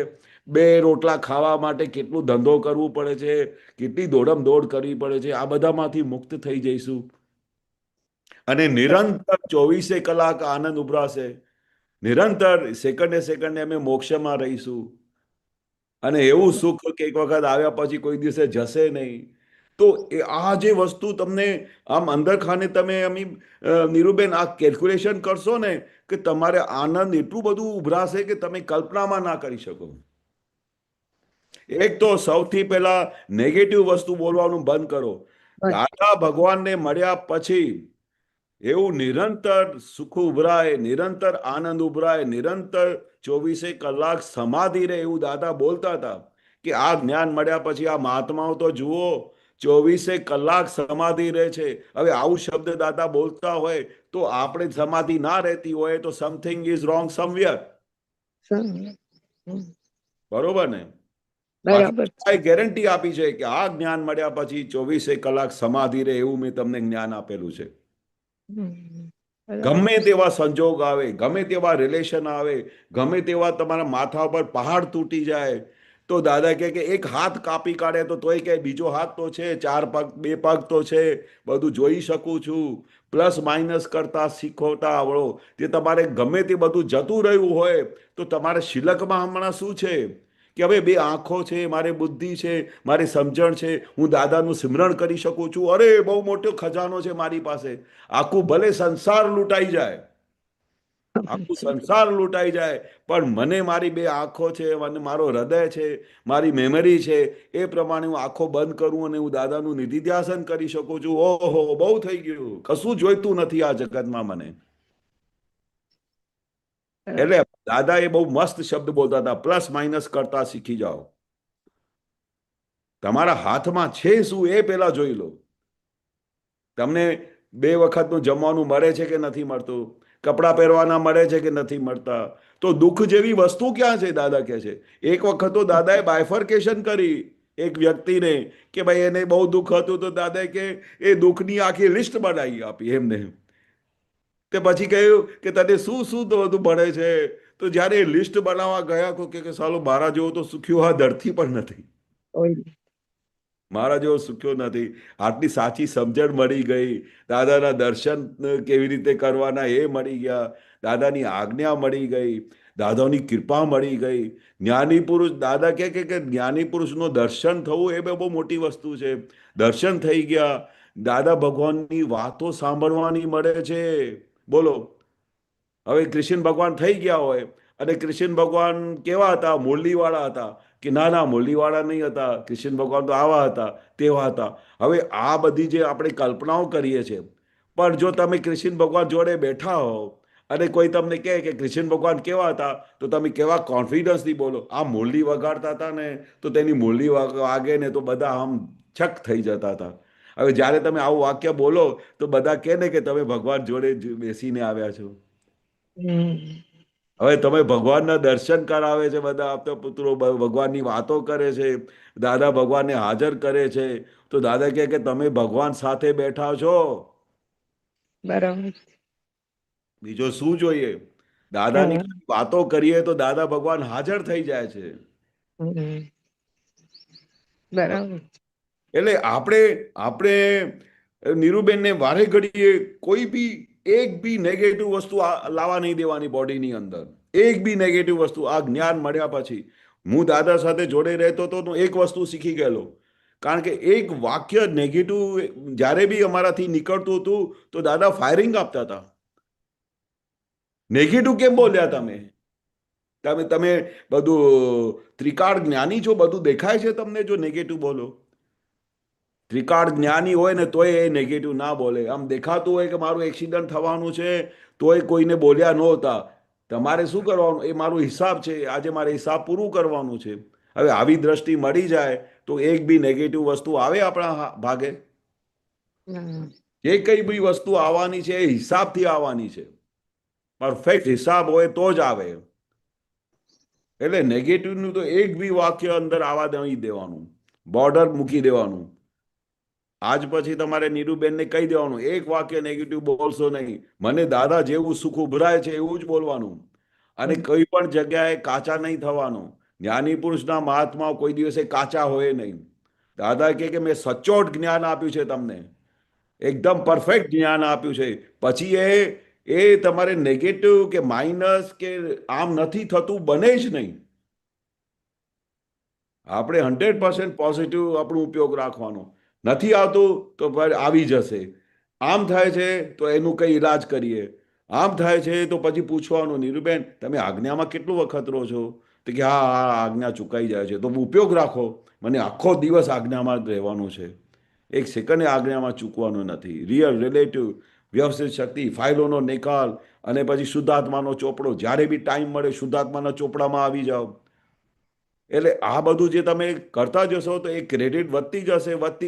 Speaker 2: 2 રોટલા ખાવા માટે કેટલું ધંધો કરવું પડે છે, કેટલી દોડમ દોડ કરવી પડે છે, આ બધામાંથી મુક્ત થઈ જઈશું અને નિરંતર 24 કલાક આનંદ ઉભરાશે. નિરંતર સેકન્ડે અમે મોક્ષમાં રહીશું અને એવું સુખ કે એક વખત આવ્યા પછી કોઈ દિવસે જશે નહીં. તો આ જે વસ્તુ તમને આમ અંદર ખાને તમે નીરુબેન આ કેલ્ક્યુલેશન કરશો ને કે તમારે આનંદ એટલું બધું ઉભરાશે કે તમે કલ્પનામાં ના કરી શકો. એક તો સૌથી પહેલા નેગેટિવ વસ્તુ બોલવાનું બંધ કરો. દાદા ભગવાનને મળ્યા પછી એવું નિરંતર સુખ ઉભરાય, નિરંતર આનંદ ઉભરાય, નિરંતર 24 કલાક સમાધિ રહે એવું દાદા બોલતા હતા કે આ જ્ઞાન મળ્યા પછી આ મહાત્માઓ તો જુઓ 24 કલાક સમાધિ રહે છે. હવે આવું શબ્દ દાદા બોલતા હોય તો આપણે સમાધિ ના રહેતી હોય તો સમથિંગ ઇઝ રોંગ સમવેર. બરોબર ને?
Speaker 5: બરાબર.
Speaker 2: ગેરંટી આપી છે કે આ જ્ઞાન મળ્યા પછી 24 કલાક સમાધિ રહે એવું મેં તમને જ્ઞાન આપેલું છે. ગમે તેવા સંજોગ આવે, ગમે તેવા રિલેશન આવે, ગમે તેવા તમારા માથા પર પહાડ તૂટી જાય તો દાદા કહે કે એક હાથ કાપી કાઢે તો તોય કે બીજો હાથ તો છે, 4 પગ 2 પગ તો છે, બધું જોઈ શકું છું. પ્લસ માઇનસ કરતા શીખવતા આવડો. તે તમારે ગમે તે બધું જતું રહ્યું હોય તો તમારે શિલકમાં હમણાં શું છે કે હવે 2 આંખો છે, મારે બુદ્ધિ છે, મારી સમજણ છે, હું દાદાનું સિમરણ કરી શકું છું. અરે બહુ મોટો ખજાનો છે મારી પાસે. આખું ભલે સંસાર લૂંટાઈ જાય, આખું સંસાર લૂંટાઈ જાય, પણ મને મારી 2 આંખો છે, મને મારો હૃદય છે, મારી મેમરી છે, એ પ્રમાણે હું આંખો બંધ કરું અને હું દાદાનું નિધિધ્યાસન કરી શકું છું. ઓહો, બહુ થઈ ગયું, કશું જોઈતું નથી આ જગતમાં મને. એટલે દાદા એ બહુ મસ્ત શબ્દ બોલતા હતા, પ્લસ માઇનસ કરતા શીખી જાઓ. તમારા હાથમાં છે શું એ પેલા જોઈ લો. તમને 2 વખતનું જમવાનું મળે છે કે નથી મળતું, કપડાં પહેરવાના મળે છે કે નથી મળતા, તો દુઃખ જેવી વસ્તુ ક્યાં છે? દાદા કહે છે એક વખત તો દાદાએ બાયફર્કેશન કરી એક વ્યક્તિને કે ભાઈ એને બહુ દુઃખ હતું તો દાદાએ કે એ દુઃખની આખી લિસ્ટ બનાવી આપી એમને. તે પછી કહ્યું કે તને શું શું તો બધું મળે છે? તો જ્યારે એ લિસ્ટ બનાવવા ગયા કે સાલો મારા જેવો તો સુખ્યો આ ધરતી પર નથી, મારા જેવો સુખ્યો નથી. આટલી સાચી સમજણ મળી ગઈ, દાદાના દર્શન કેવી રીતે કરવાના એ મળી ગયા, દાદાની આજ્ઞા મળી ગઈ, દાદાની કૃપા મળી ગઈ. જ્ઞાની પુરુષ, દાદા કહે કે જ્ઞાની પુરુષનું દર્શન થવું એ બહુ મોટી વસ્તુ છે. દર્શન થઈ ગયા, દાદા ભગવાનની વાતો સાંભળવાની મળે છે. બોલો, હવે કૃષ્ણ ભગવાન થઈ ગયા હોય અને કૃષ્ણ ભગવાન કેવા હતા? મુરલીવાળા હતા કે ના ના, મુરલીવાળા નહીં હતા, કૃષ્ણ ભગવાન તો આવા હતા તેવા હતા. હવે આ બધી જે આપણે કલ્પનાઓ કરીએ છીએ, પણ જો તમે કૃષ્ણ ભગવાન જોડે બેઠા હો અને કોઈ તમને કહે કે કૃષ્ણ ભગવાન કેવા હતા, તો તમે કેવા કોન્ફિડન્સથી બોલો, આ મુરલી વગાડતા હતા ને તો તેની મુરલી વાગે ને તો બધા આમ છક થઈ જતા હતા. હવે જ્યારે તમે આવું વાક્ય બોલો તો બધા કહે ને કે તમે ભગવાન જોડે બેસીને આવ્યા છો. હવે તમે ભગવાનના દર્શન કરાવે છે, બધા આપતા પુત્રો ભગવાનની વાતો કરે છે, દાદા ભગવાનને હાજર કરે છે, તો દાદા કહે કે તમે ભગવાન સાથે બેઠા છો.
Speaker 5: બરાબર.
Speaker 2: બીજો શું જોઈએ? દાદાની વાતો કરીએ તો દાદા ભગવાન હાજર થઈ જાય છે.
Speaker 5: બરાબર.
Speaker 2: એટલે આપણે નીરુબેનને વારે ઘડીએ કોઈ બી એક બી નેગેટિવ વસ્તુ લાવવા નહીં દેવાની બોડીની અંદર. એક બી નેગેટિવ વસ્તુ. આ જ્ઞાન મળ્યા પછી હું દાદા સાથે જોડે રહેતો હતો તો એક વસ્તુ શીખી ગયેલો, કારણ કે એક વાક્ય નેગેટિવ જ્યારે બી અમારાથી નીકળતું હતું તો દાદા ફાયરિંગ આપતા હતા. નેગેટિવ કેમ બોલ્યા તમે? તમે બધું ત્રિકાળ જ્ઞાની છો, બધું દેખાય છે તમને જો નેગેટિવ બોલો. ત્રિકાળ જ્ઞાની હોય ને તોય એ નેગેટિવ ના બોલે. આમ દેખાતું હોય કે મારું એક્સિડન્ટ થવાનું છે તોય કોઈને બોલ્યા નહોતા. તમારે શું કરવાનું? એ મારું હિસાબ છે, આજે મારે હિસાબ પૂરું કરવાનું છે. હવે આવી દ્રષ્ટિ મળી જાય તો એક બી નેગેટિવ વસ્તુ આવે આપણા ભાગે? જે કઈ બી વસ્તુ આવવાની છે એ હિસાબથી આવવાની છે. પરફેક્ટ હિસાબ હોય તો જ આવે. એટલે નેગેટિવનું તો એક બી વાક્ય અંદર આવવા નહીં દેવાનું, બોર્ડર મૂકી દેવાનું. આજ પછી તમારે નીરુબેનને કહી દેવાનું, એક વાક્ય નેગેટિવ બોલશો નહીં. મને દાદા જેવું સુખ ઉભરાય છે એવું જ બોલવાનું, અને કોઈ પણ જગ્યાએ કાચા નહીં થવાનું. જ્ઞાની પુરુષના મહાત્મા કોઈ દિવસે કાચા હોય નહીં. દાદા કહે કે મેં સચોટ જ્ઞાન આપ્યું છે તમને, એકદમ પરફેક્ટ જ્ઞાન આપ્યું છે. પછી એ તમારે નેગેટિવ કે માઇનસ કે આમ નથી થતું, બને જ નહીં. આપણે 100% પોઝિટિવ આપણો ઉપયોગ રાખવાનો. નથી આવતું તો આવી જશે. આમ થાય છે તો એનું કંઈ ઈલાજ કરીએ. આમ થાય છે તો પછી પૂછવાનું, નીરુબેન તમે આજ્ઞામાં કેટલું વખત રહો છો? તો કે હા આજ્ઞા ચુકાઈ જાય છે. તો ઉપયોગ રાખો, મને આખો દિવસ આજ્ઞામાં જ રહેવાનું છે. એક સેકન્ડ આજ્ઞામાં ચૂકવાનું નથી. રિયલ, રિલેટિવ, વ્યવસ્થિત શક્તિ, ફાઇલોનો નિકાલ અને પછી શુદ્ધાત્માનો ચોપડો. જ્યારે બી ટાઈમ મળે શુદ્ધાત્માના ચોપડામાં આવી જાઓ. એટલે આ બધું જે તમે કરતા જશો તો એ ક્રેડિટ વધતી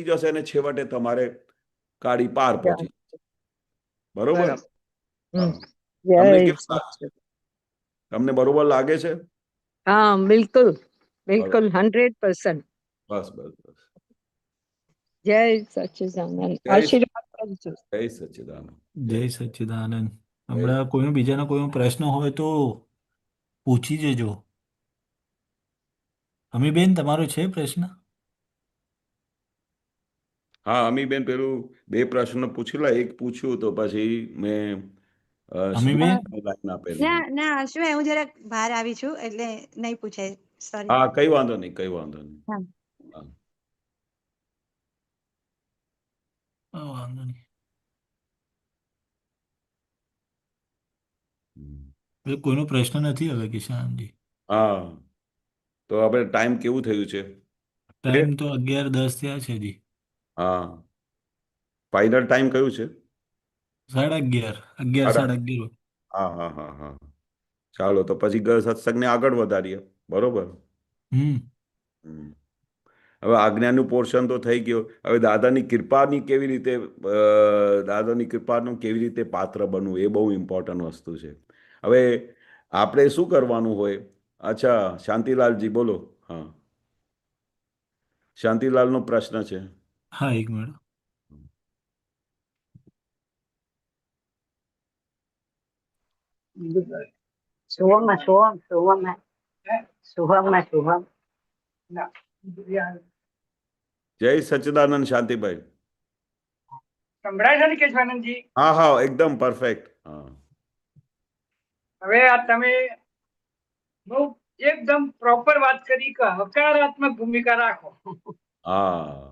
Speaker 2: જશે અને છેવટે તમારે કાઢી પાર પહોંચી. બરોબર?
Speaker 5: બરાબર.
Speaker 2: હા.
Speaker 5: જય
Speaker 2: તમને કેવું લાગે?
Speaker 5: સચિદાનંદ.
Speaker 2: તમને બરોબર લાગે છે?
Speaker 5: હા, બિલકુલ
Speaker 2: બરોબર.
Speaker 5: બિલકુલ 100%.
Speaker 2: બસ બસ બસ.
Speaker 5: જય સચિદાનંદ.
Speaker 2: જય
Speaker 5: આશીર્વાદ કરજો.
Speaker 2: જય સચ્ચિદાનંદ.
Speaker 4: જય સચ્ચિદાનંદ. હમણાં બીજાનો કોઈનો પ્રશ્ન હોય તો પૂછી જજો. અમીબેન, તમારો છે પ્રશ્ન?
Speaker 2: હા, અમીબેન પેલું 2 પ્રશ્ન પૂછેલા, એક પૂછ્યું તો પછી મેં
Speaker 4: અમીબેન?
Speaker 2: લાઈન આપેલી.
Speaker 1: ના ના હર્ષભાઈ, હું જરાક બહાર આવી છું એટલે નહીં પૂછાય, સોરી.
Speaker 2: હા, કઈ વાંધો નહીં, કઈ વાંધો નહીં.
Speaker 1: હા.
Speaker 2: હા.
Speaker 4: વાંધો નહીં. એટલે કોઈનો પ્રશ્ન નથી હવે, કિશનજી?
Speaker 2: હા, તો આપણે ટાઈમ કેવું થયું છે?
Speaker 4: ટાઈમ તો 11:10 થયા છે જી.
Speaker 2: હા, ફાઇનલ ટાઈમ કયું છે?
Speaker 4: 11:30, 11:30.
Speaker 2: હા હા હા હા. ચાલો તો પછી સત્સંગને આગળ વધારીએ. બરોબર.
Speaker 4: હમ.
Speaker 2: હવે આજ્ઞાનું પોર્શન તો થઈ ગયો. હવે દાદાની કૃપાનું કેવી રીતે પાત્ર બનવું એ બહુ ઇમ્પોર્ટન્ટ વસ્તુ છે. હવે આપણે શું કરવાનું હોય? અચ્છા, શાંતિલાલજી બોલો. હા, શાંતિલાલનો પ્રશ્ન છે.
Speaker 4: હા, એક મિનિટ.
Speaker 5: શુભમ.
Speaker 2: જય સચ્ચિદાનંદ શાંતિભાઈ.
Speaker 6: સંભળાય છે ને કેશવાનંદજી?
Speaker 2: હા હા, એકદમ પરફેક્ટ. હા,
Speaker 6: હવે આ તમે બહુ એકદમ પ્રોપર વાત કરી કે હકારાત્મક ભૂમિકા રાખો,
Speaker 2: હા,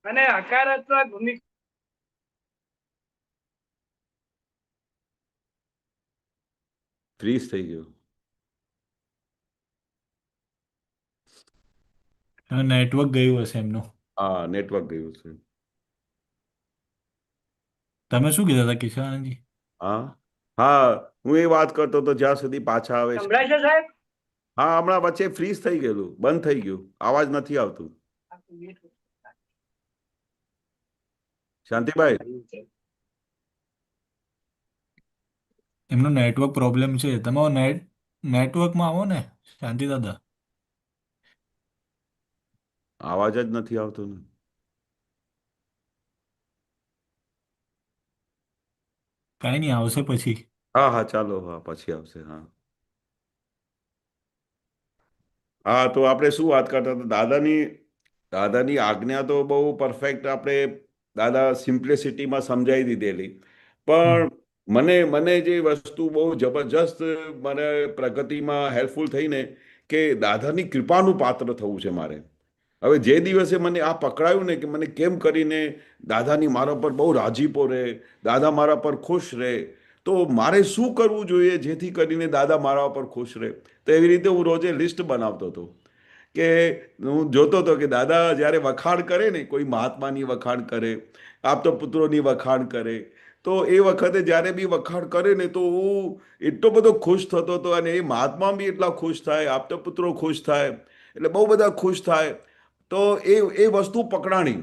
Speaker 6: અને હકારાત્મક ભૂમિકા
Speaker 2: ફ્રીઝ થઈ ગયું.
Speaker 4: નેટવર્ક ગયું હશે એમનું.
Speaker 2: હા, નેટવર્ક ગયું છે.
Speaker 4: તમે શું કીધા હતા કિશનજી?
Speaker 2: હા હા, હું એ વાત કરતો તો જ્યાં સુધી પાછા આવે છે.
Speaker 6: સંભળાય છે સાહેબ?
Speaker 2: હા, હમણાં વચ્ચે ફ્રીઝ થઈ ગયેલું, બંધ થઈ ગયું, અવાજ નથી આવતું. શાંતિભાઈ,
Speaker 4: એમનો નેટવર્ક પ્રોબ્લેમ છે. તમે નેટવર્કમાં આવો ને શાંતિ દાદા.
Speaker 2: અવાજ જ નથી આવતો ને.
Speaker 4: કાંઈ નહીં, આવશે પછી.
Speaker 2: હા હા, ચાલો, હા પછી આવશે. હા હા, તો આપણે શું વાત કરતા હતા? દાદાની આજ્ઞા તો બહુ પરફેક્ટ આપણે દાદા સિમ્પ્લિસિટીમાં સમજાવી દીધેલી. પણ મને જે વસ્તુ બહુ જબરજસ્ત મને પ્રગતિમાં હેલ્પફુલ થઈ ને, કે દાદાની કૃપાનું પાત્ર થવું છે મારે. હવે જે દિવસે મને આ પકડાયું ને, કે મને કેમ કરીને દાદાની મારા પર બહુ રાજીપો રહે, દાદા મારા પર ખુશ રહે, તો મારે શું કરવું જોઈએ જેથી કરીને દાદા મારા પર ખુશ રહે? તો એવી રીતે હું રોજે લિસ્ટ બનાવતો હતો, કે હું જોતો હતો કે દાદા જ્યારે વખાણ કરે ને, કોઈ મહાત્માની વખાણ કરે, આપતો પુત્રોની વખાણ કરે, તો એ વખતે જ્યારે બી વખાણ કરે ને, તો હું એટલો બધો ખુશ થતો હતો, અને એ મહાત્મા બી એટલા ખુશ થાય, આપતો પુત્રો ખુશ થાય, એટલે બહુ બધા ખુશ થાય. તો એ વસ્તુ પકડાણી.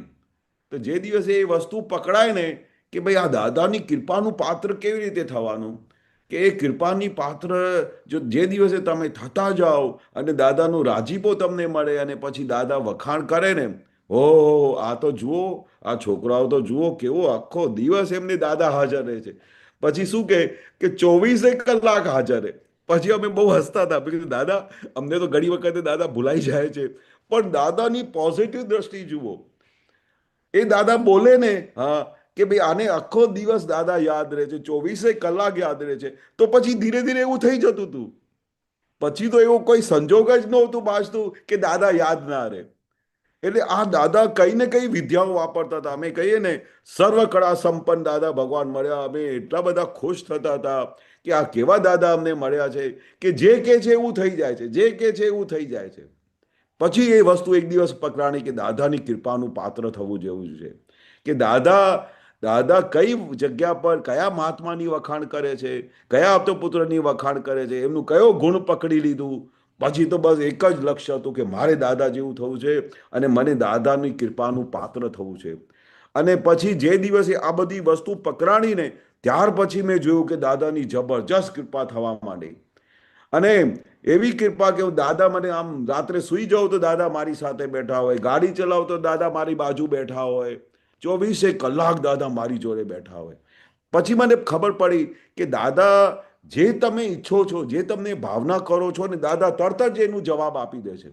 Speaker 2: તો જે દિવસે એ વસ્તુ પકડાય ને, કે ભાઈ આ દાદાની કૃપાનું પાત્ર કેવી રીતે થવાનું, કે એ કૃપાની પાત્ર જે દિવસે તમે થતા જાઓ અને દાદાનું રાજીપો તમને મળે, અને પછી દાદા વખાણ કરે ને, ઓહો, આ તો જુઓ, આ છોકરાઓ તો જુઓ કેવો આખો દિવસ એમને દાદા હાજર રહે છે. પછી શું કે 24 કલાક હાજર રહે. પછી અમે બહુ હસતા હતા, કીધું દાદા, અમને તો ઘણી વખતે દાદા ભૂલાઈ જાય છે, પણ દાદાની પોઝિટિવ દ્રષ્ટિ જુઓ. એ દાદા બોલે ને, હા, કે ભાઈ આને આખો દિવસ દાદા યાદ રહે છે, 24 કલાક યાદ રહે છે, તો પછી ધીરે ધીરે એવું થઈ જતું હતું. પછી તો એવો કોઈ સંજોગ જ નહોતું બાજતું કે દાદા યાદ ના રહે. એટલે આ દાદા કઈ ને કઈ વિદ્યાઓ વાપરતા હતા. અમે કહીએ ને, સર્વ કળા સંપન્ન દાદા ભગવાન મળ્યા. અમે એટલા બધા ખુશ થતા હતા કે આ કેવા દાદા અમને મળ્યા છે, કે જે કે છે એવું થઈ જાય છે, જે કે છે એવું થઈ જાય છે. પછી એ વસ્તુ એક દિવસ પકડાણી કે દાદાની કૃપાનું પાત્ર થવું જેવું છે કે દાદા કઈ જગ્યા પર કયા મહાત્માની વખાણ કરે છે, કયા આપતપુત્રની વખાણ કરે છે, એમનું કયો ગુણ પકડી લીધું. પછી તો બસ એક જ લક્ષ્ય હતું કે મારે દાદા જેવું થવું છે અને મને દાદાની કૃપાનું પાત્ર થવું છે. અને પછી જે દિવસે આ બધી વસ્તુ પકડાણીને ત્યાર પછી મેં જોયું કે દાદાની જબરજસ્ત કૃપા થવા માંડી. અને એવી કૃપા કે દાદા મને આમ રાત્રે સુઈ જાઉં તો દાદા મારી સાથે બેઠા હોય, ગાડી ચલાવ તો દાદા મારી બાજુ બેઠા હોય, 24 કલાક દાદા મારી જોડે બેઠા હોય. પછી મને ખબર પડી કે દાદા જે તમે ઈચ્છો છો, જે તમને ભાવના કરો છો ને દાદા તરત જ એનું જવાબ આપી દે છે.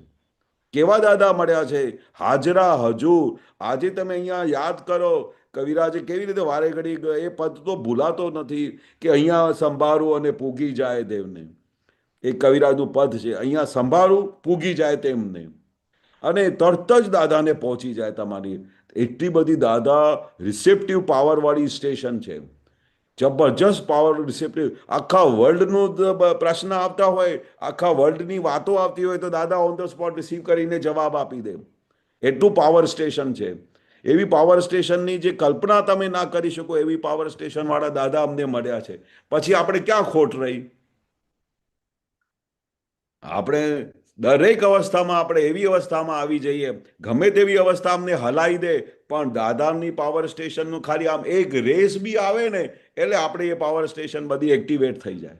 Speaker 2: કેવા દાદા મળ્યા છે, હાજરા હજુર. આજે તમે અહીંયા યાદ કરો કવિરાજે કેવી રીતે વારે ઘડી એ પદ તો ભૂલાતો નથી કે અહીંયા સંભાળું અને પૂગી જાય દેવને. એ કવિરાજનું પદ છે, અહીંયા સંભાળું પૂગી જાય તેમને, અને તરત જ દાદાને પહોંચી જાય તમારી. એટલી બધી દાદા રિસેપ્ટિવ પાવરવાળી સ્ટેશન છે, જબરજસ્ત પાવર રિસેપ્ટિવ. આખા વર્લ્ડનું પ્રશ્ન આવતા હોય, આખા વર્લ્ડની વાતો આવતી હોય તો દાદા ઓન ધ સ્પોટ રિસીવ કરીને જવાબ આપી દે. એટલું પાવર સ્ટેશન છે. એવી પાવર સ્ટેશનની જે કલ્પના તમે ના કરી શકો એવી પાવર સ્ટેશન વાળા દાદા અમને મળ્યા છે. પછી આપણે ક્યાં ખોટ રહી? આપણે દરેક અવસ્થામાં આપણે એવી અવસ્થામાં આવી જઈએ, ગમે તેવી અવસ્થા અમને હલાવી દે, પણ દાદાની પાવર સ્ટેશનનું ખાલી આમ એક રેસ બી આવે ને એટલે આપણે એ પાવર સ્ટેશન બધી એક્ટિવેટ થઈ જાય.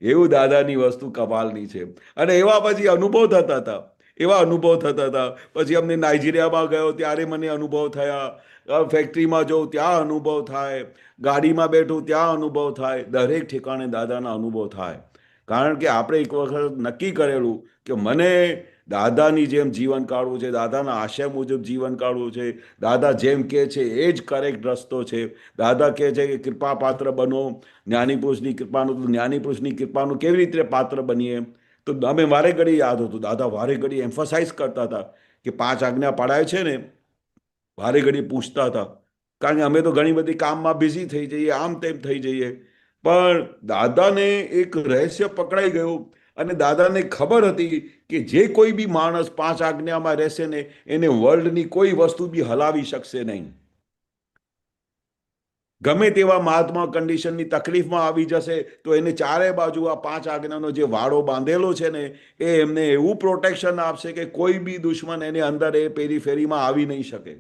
Speaker 2: એવું દાદાની વસ્તુ કમાલની છે. અને એવા પછી અનુભવ થતા હતા, એવા અનુભવ થતા હતા. પછી અમને નાઇજીરિયામાં ગયો ત્યારે મને અનુભવ થયા, ફેક્ટરીમાં જઉં ત્યાં અનુભવ થાય, ગાડીમાં બેઠું ત્યાં અનુભવ થાય, દરેક ઠેકાણે દાદાના અનુભવ થાય. કારણ કે આપણે એક વખત નક્કી કરેલું કે મને દાદાની જેમ જીવન કાઢવું છે, દાદાના આશય મુજબ જીવન કાઢવું છે. દાદા જેમ કહે છે એ જ કરેક્ટ રસ્તો છે. દાદા કહે છે કે કૃપા પાત્ર બનો, જ્ઞાની પુરુષની કૃપાનું, તો જ્ઞાની પુરુષની કૃપાનું કેવી રીતે પાત્ર બનીએ? તો અમે વારે ઘડી યાદ હતું, દાદા વારે ઘડી એમ્ફસાઇઝ કરતા હતા કે 5 આજ્ઞા પડાય છે ને, વારે ઘડી પૂછતા હતા. કારણ કે અમે તો ઘણી બધી કામમાં બિઝી થઈ જઈએ, આમ તેમ થઈ જઈએ. પણ દાદાને એક રહસ્ય પકડાઈ ગયું અને દાદાને ખબર હતી કે જે કોઈ બી માણસ 5 આજ્ઞામાં રહેશે ને એને વર્લ્ડની કોઈ વસ્તુ બી હલાવી શકશે નહીં. ગમે તેવા મહાત્મા કન્ડિશનની તકલીફમાં આવી જશે તો એને ચારે બાજુ આ 5 આજ્ઞાનો જે વાડો બાંધેલો છે ને એ એમને એવું પ્રોટેક્શન આપશે કે કોઈ બી દુશ્મન એને અંદર એ પેરીફેરીમાં આવી નહીં શકે.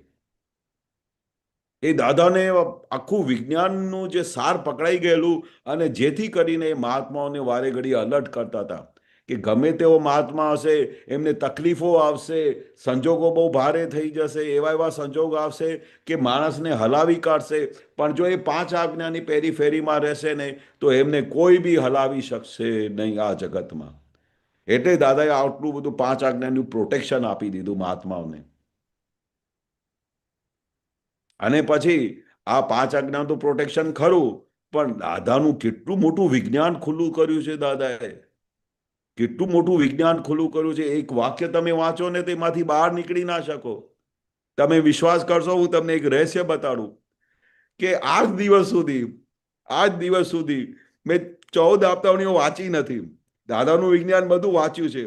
Speaker 2: એ દાદાને આખું વિજ્ઞાનનું જે સાર પકડાઈ ગયેલું, અને જેથી કરીને એ મહાત્માઓને વારે ઘડી અલર્ટ કરતા હતા કે ગમે તેવો મહાત્મા હશે એમને તકલીફો આવશે, સંજોગો બહુ ભારે થઈ જશે, એવા સંજોગો આવશે કે માણસને હલાવી કાઢશે, પણ જો એ 5 આજ્ઞાની પેરીફેરીમાં રહેશે ને તો એમને કોઈ બી હલાવી શકશે નહીં આ જગતમાં. એટલે દાદાએ આટલું બધું 5 આજ્ઞાનું પ્રોટેક્શન આપી દીધું મહાત્માઓને. અને પછી આ 5 આજ્ઞા તો પ્રોટેક્શન ખરું, પણ દાદાનું કેટલું મોટું વિજ્ઞાન ખુલ્લું કર્યું છે. દાદાએ કેટલું મોટું વિજ્ઞાન ખુલ્લું કર્યું છે. એક વાક્ય તમે વાંચો ને તેમાંથી બહાર નીકળી ના શકો. તમે વિશ્વાસ કરશો, હું તમને એક રહસ્ય બતાડું કે આજ દિવસ સુધી મેં 14 આપતાવાણીઓ વાંચી નથી. દાદાનું વિજ્ઞાન બધું વાંચ્યું છે,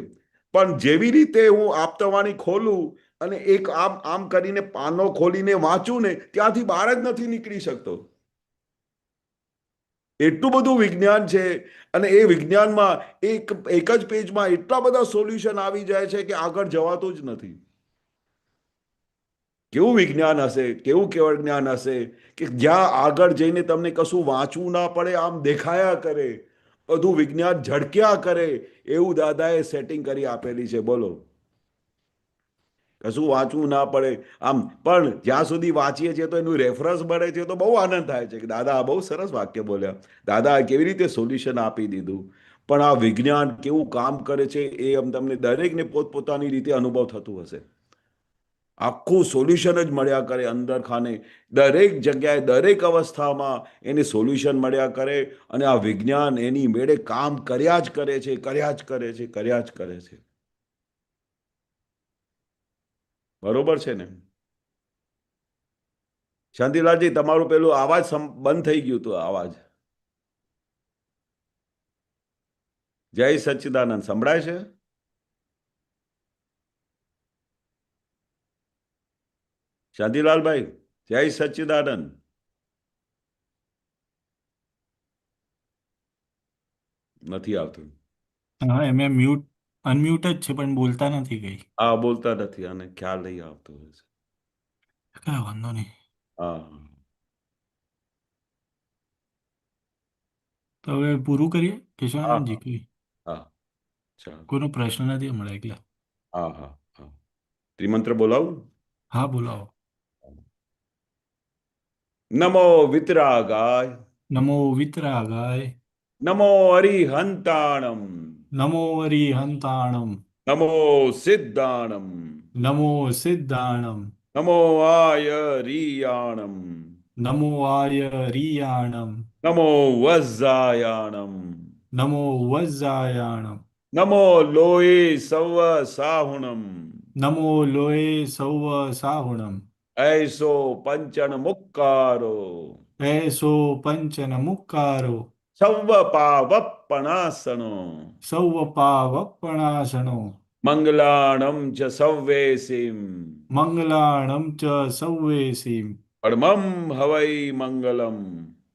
Speaker 2: પણ જેવી રીતે હું આપતાવાણી ખોલું અને એક આમ કરીને પાનો ખોલીને વાંચું ને ત્યાંથી બહાર જ નથી નીકળી શકતો. એટલું બધું વિજ્ઞાન છે. અને એ વિજ્ઞાનમાં એક જ પેજમાં એટલા બધા સોલ્યુશન આવી જાય છે કે આગળ જવાતું જ નથી. કેવું વિજ્ઞાન હશે, કેવું કેવળ જ્ઞાન હશે કે જ્યાં આગળ જઈને તમને કશું વાંચવું ના પડે, આમ દેખાયા કરે, બધું વિજ્ઞાન ઝળક્યા કરે, એવું દાદાએ સેટિંગ કરી આપેલી છે. બોલો, કશું વાંચવું ના પડે આમ. પણ જ્યાં સુધી વાંચીએ છીએ તો એનું રેફરન્સ મળે છે તો બહુ આનંદ થાય છે કે દાદા બહુ સરસ વાક્ય બોલ્યા, દાદા કેવી રીતે સોલ્યુશન આપી દીધું. પણ આ વિજ્ઞાન કેવું કામ કરે છે એ તમને દરેકને પોતપોતાની રીતે અનુભવ થતું હશે. આખું સોલ્યુશન જ મળ્યા કરે અંદર ખાને, દરેક જગ્યાએ, દરેક અવસ્થામાં એને સોલ્યુશન મળ્યા કરે. અને આ વિજ્ઞાન એની મેળે કામ કર્યા જ કરે છે, કર્યા જ કરે છે, કર્યા જ કરે છે. બરોબર છે ને? શાંતિલાલજી, તમારું પેલું અવાજ બંધ થઈ ગયું હતું. અવાજ. જય સચ્ચિદાનંદ. સંભળાય છે? શાંતિલાલભાઈ, જય સચ્ચિદાનંદ. નથી આવતું.
Speaker 4: હા એમ અનમ્યુટ જ છે પણ બોલતા નથી કઈ.
Speaker 2: હા, બોલતા નથી અને ખ્યાલ નહીં આવતો હશે.
Speaker 4: કઈ વાંધો નહીં.
Speaker 2: હા,
Speaker 4: તો હવે પૂરું કરીએ
Speaker 2: હા,
Speaker 4: કેશવાનંદજી? કોઈ
Speaker 2: હા, ચાલો.
Speaker 4: કોઈનો પ્રશ્ન નથી હમણાં એટલે.
Speaker 2: હા, હા, હા. ત્રિમંત્ર બોલાવું?
Speaker 4: હા બોલાવો.
Speaker 2: નમો વિતરાગાય,
Speaker 4: નમો વિતરાગાય,
Speaker 2: નમો અરિહંતાણમ,
Speaker 4: નમો અરિહંતાણમ,
Speaker 2: નમો સિદ્ધાણમ,
Speaker 4: નમો સિદ્ધાણમ,
Speaker 2: નમો આયરિયાણમ,
Speaker 4: નમો આયરિયાણમ,
Speaker 2: નમો વજ્જાયાણમ,
Speaker 4: નમો વજ્જાયાણમ,
Speaker 2: નમો લોહી સવ સાહુણમ,
Speaker 4: નમો લોહે સૌવ સાહુણમ,
Speaker 2: ऐसो पंचन मुक्कारो,
Speaker 4: એસો પંચન મુક્કારો,
Speaker 2: सव्व पावप्पणासनो,
Speaker 4: સૌવ પાવપણાસણો,
Speaker 2: मंगलाणं च सव्वेसिं,
Speaker 4: મંગલાણમ ચ સૌવેસીમ,
Speaker 2: परमं हवै मंगलम्.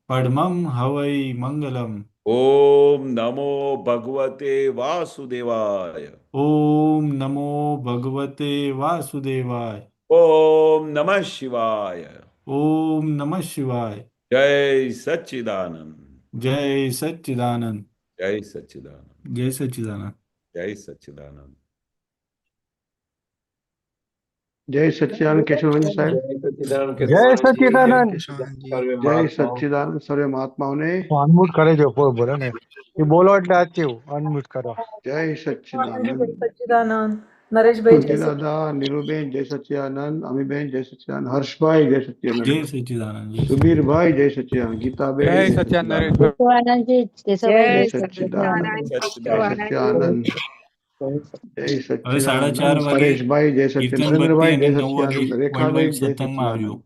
Speaker 4: પડમં હવૈ મંગલમ.
Speaker 2: ओम नमो भगवते वासुदेवाय,
Speaker 4: ઓમ નમો ભગવતે વાસુદેવાય,
Speaker 2: ओम नमः शिवाय,
Speaker 4: ઓમ નમઃ શિવાય.
Speaker 2: जय सच्चिदानंद,
Speaker 4: જય સચ્ચિદાનંદ,
Speaker 2: जय सच्चिदानंद,
Speaker 4: જય સચ્ચિદાનંદ.
Speaker 2: जय सच्चिदानंद.
Speaker 7: જય સચ્ચિદાનંદ કેશવનંદ સાહેબ.
Speaker 3: જય સચ્ચિદાનંદ
Speaker 8: જય
Speaker 3: કેશવાનંદજી.
Speaker 8: સચિદાનંદ
Speaker 3: સર્વે
Speaker 7: જય
Speaker 3: મહાત્માઓ.
Speaker 7: સચ્ચિદાનંદ સર્વે મહાત્માઓને
Speaker 8: અનમ્યુટ કરે છે બોલો ને એ બોલો એટલે આચ્યું અનમ્યુટ કરો.
Speaker 7: જય સચ્ચિદાનંદ.
Speaker 9: સચ્ચિદાનંદ. નરેશભાઈ જય
Speaker 7: કુંતી દાદા, નીરુબેન જય સચ્ચિદાનંદ, અમીબેન જય સચ્ચિદાનંદ, હર્ષભાઈ જય સચ્ચિદાનંદ,
Speaker 4: જય સચ્ચિદાનંદ, જય
Speaker 7: સુબીરભાઈ જય સચ્ચિદાનંદ,
Speaker 8: જય
Speaker 7: ગીતાબેન જય
Speaker 8: સચ્ચિદાનંદ
Speaker 7: સચ્ચિદાનંદ,
Speaker 1: કેશવાનંદજી,
Speaker 5: જય
Speaker 1: કેશવભાઈ,
Speaker 7: જય
Speaker 5: સચ્ચિદાનંદ.
Speaker 7: સચ્ચિદાનંદ, જય
Speaker 5: કેશવાનંદ.
Speaker 7: સચ્ચિદાનંદ, જય
Speaker 4: હવે 4:30
Speaker 7: સચ્ચિદાનંદ,
Speaker 4: વાગે
Speaker 7: પરેશભાઈ જય સચ્ચિદાનંદ,
Speaker 4: કીર્તન
Speaker 7: નરેન્દ્રભાઈ
Speaker 4: ભક્તિ અને
Speaker 7: જય
Speaker 4: 9 વાગે
Speaker 7: સચ્ચિદાનંદ,
Speaker 4: વર્લ્ડ
Speaker 7: રેખાબેન
Speaker 4: વાઇડ
Speaker 7: જય
Speaker 4: સત્સંગમાં
Speaker 7: સચ્ચિદાનંદ,
Speaker 4: આવ્યું.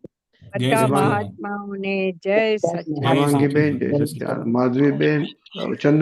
Speaker 4: જય
Speaker 5: બધા
Speaker 4: સચ્ચિદાનંદ,
Speaker 5: મહાત્માઓને જય
Speaker 4: જય
Speaker 5: સચ્ચિદાનંદ.
Speaker 7: હેમાંગીબેન
Speaker 4: સચ્ચિદાનંદ.
Speaker 7: જય સચ્ચિદાનંદ, માધવીબેન, ચંદ્ર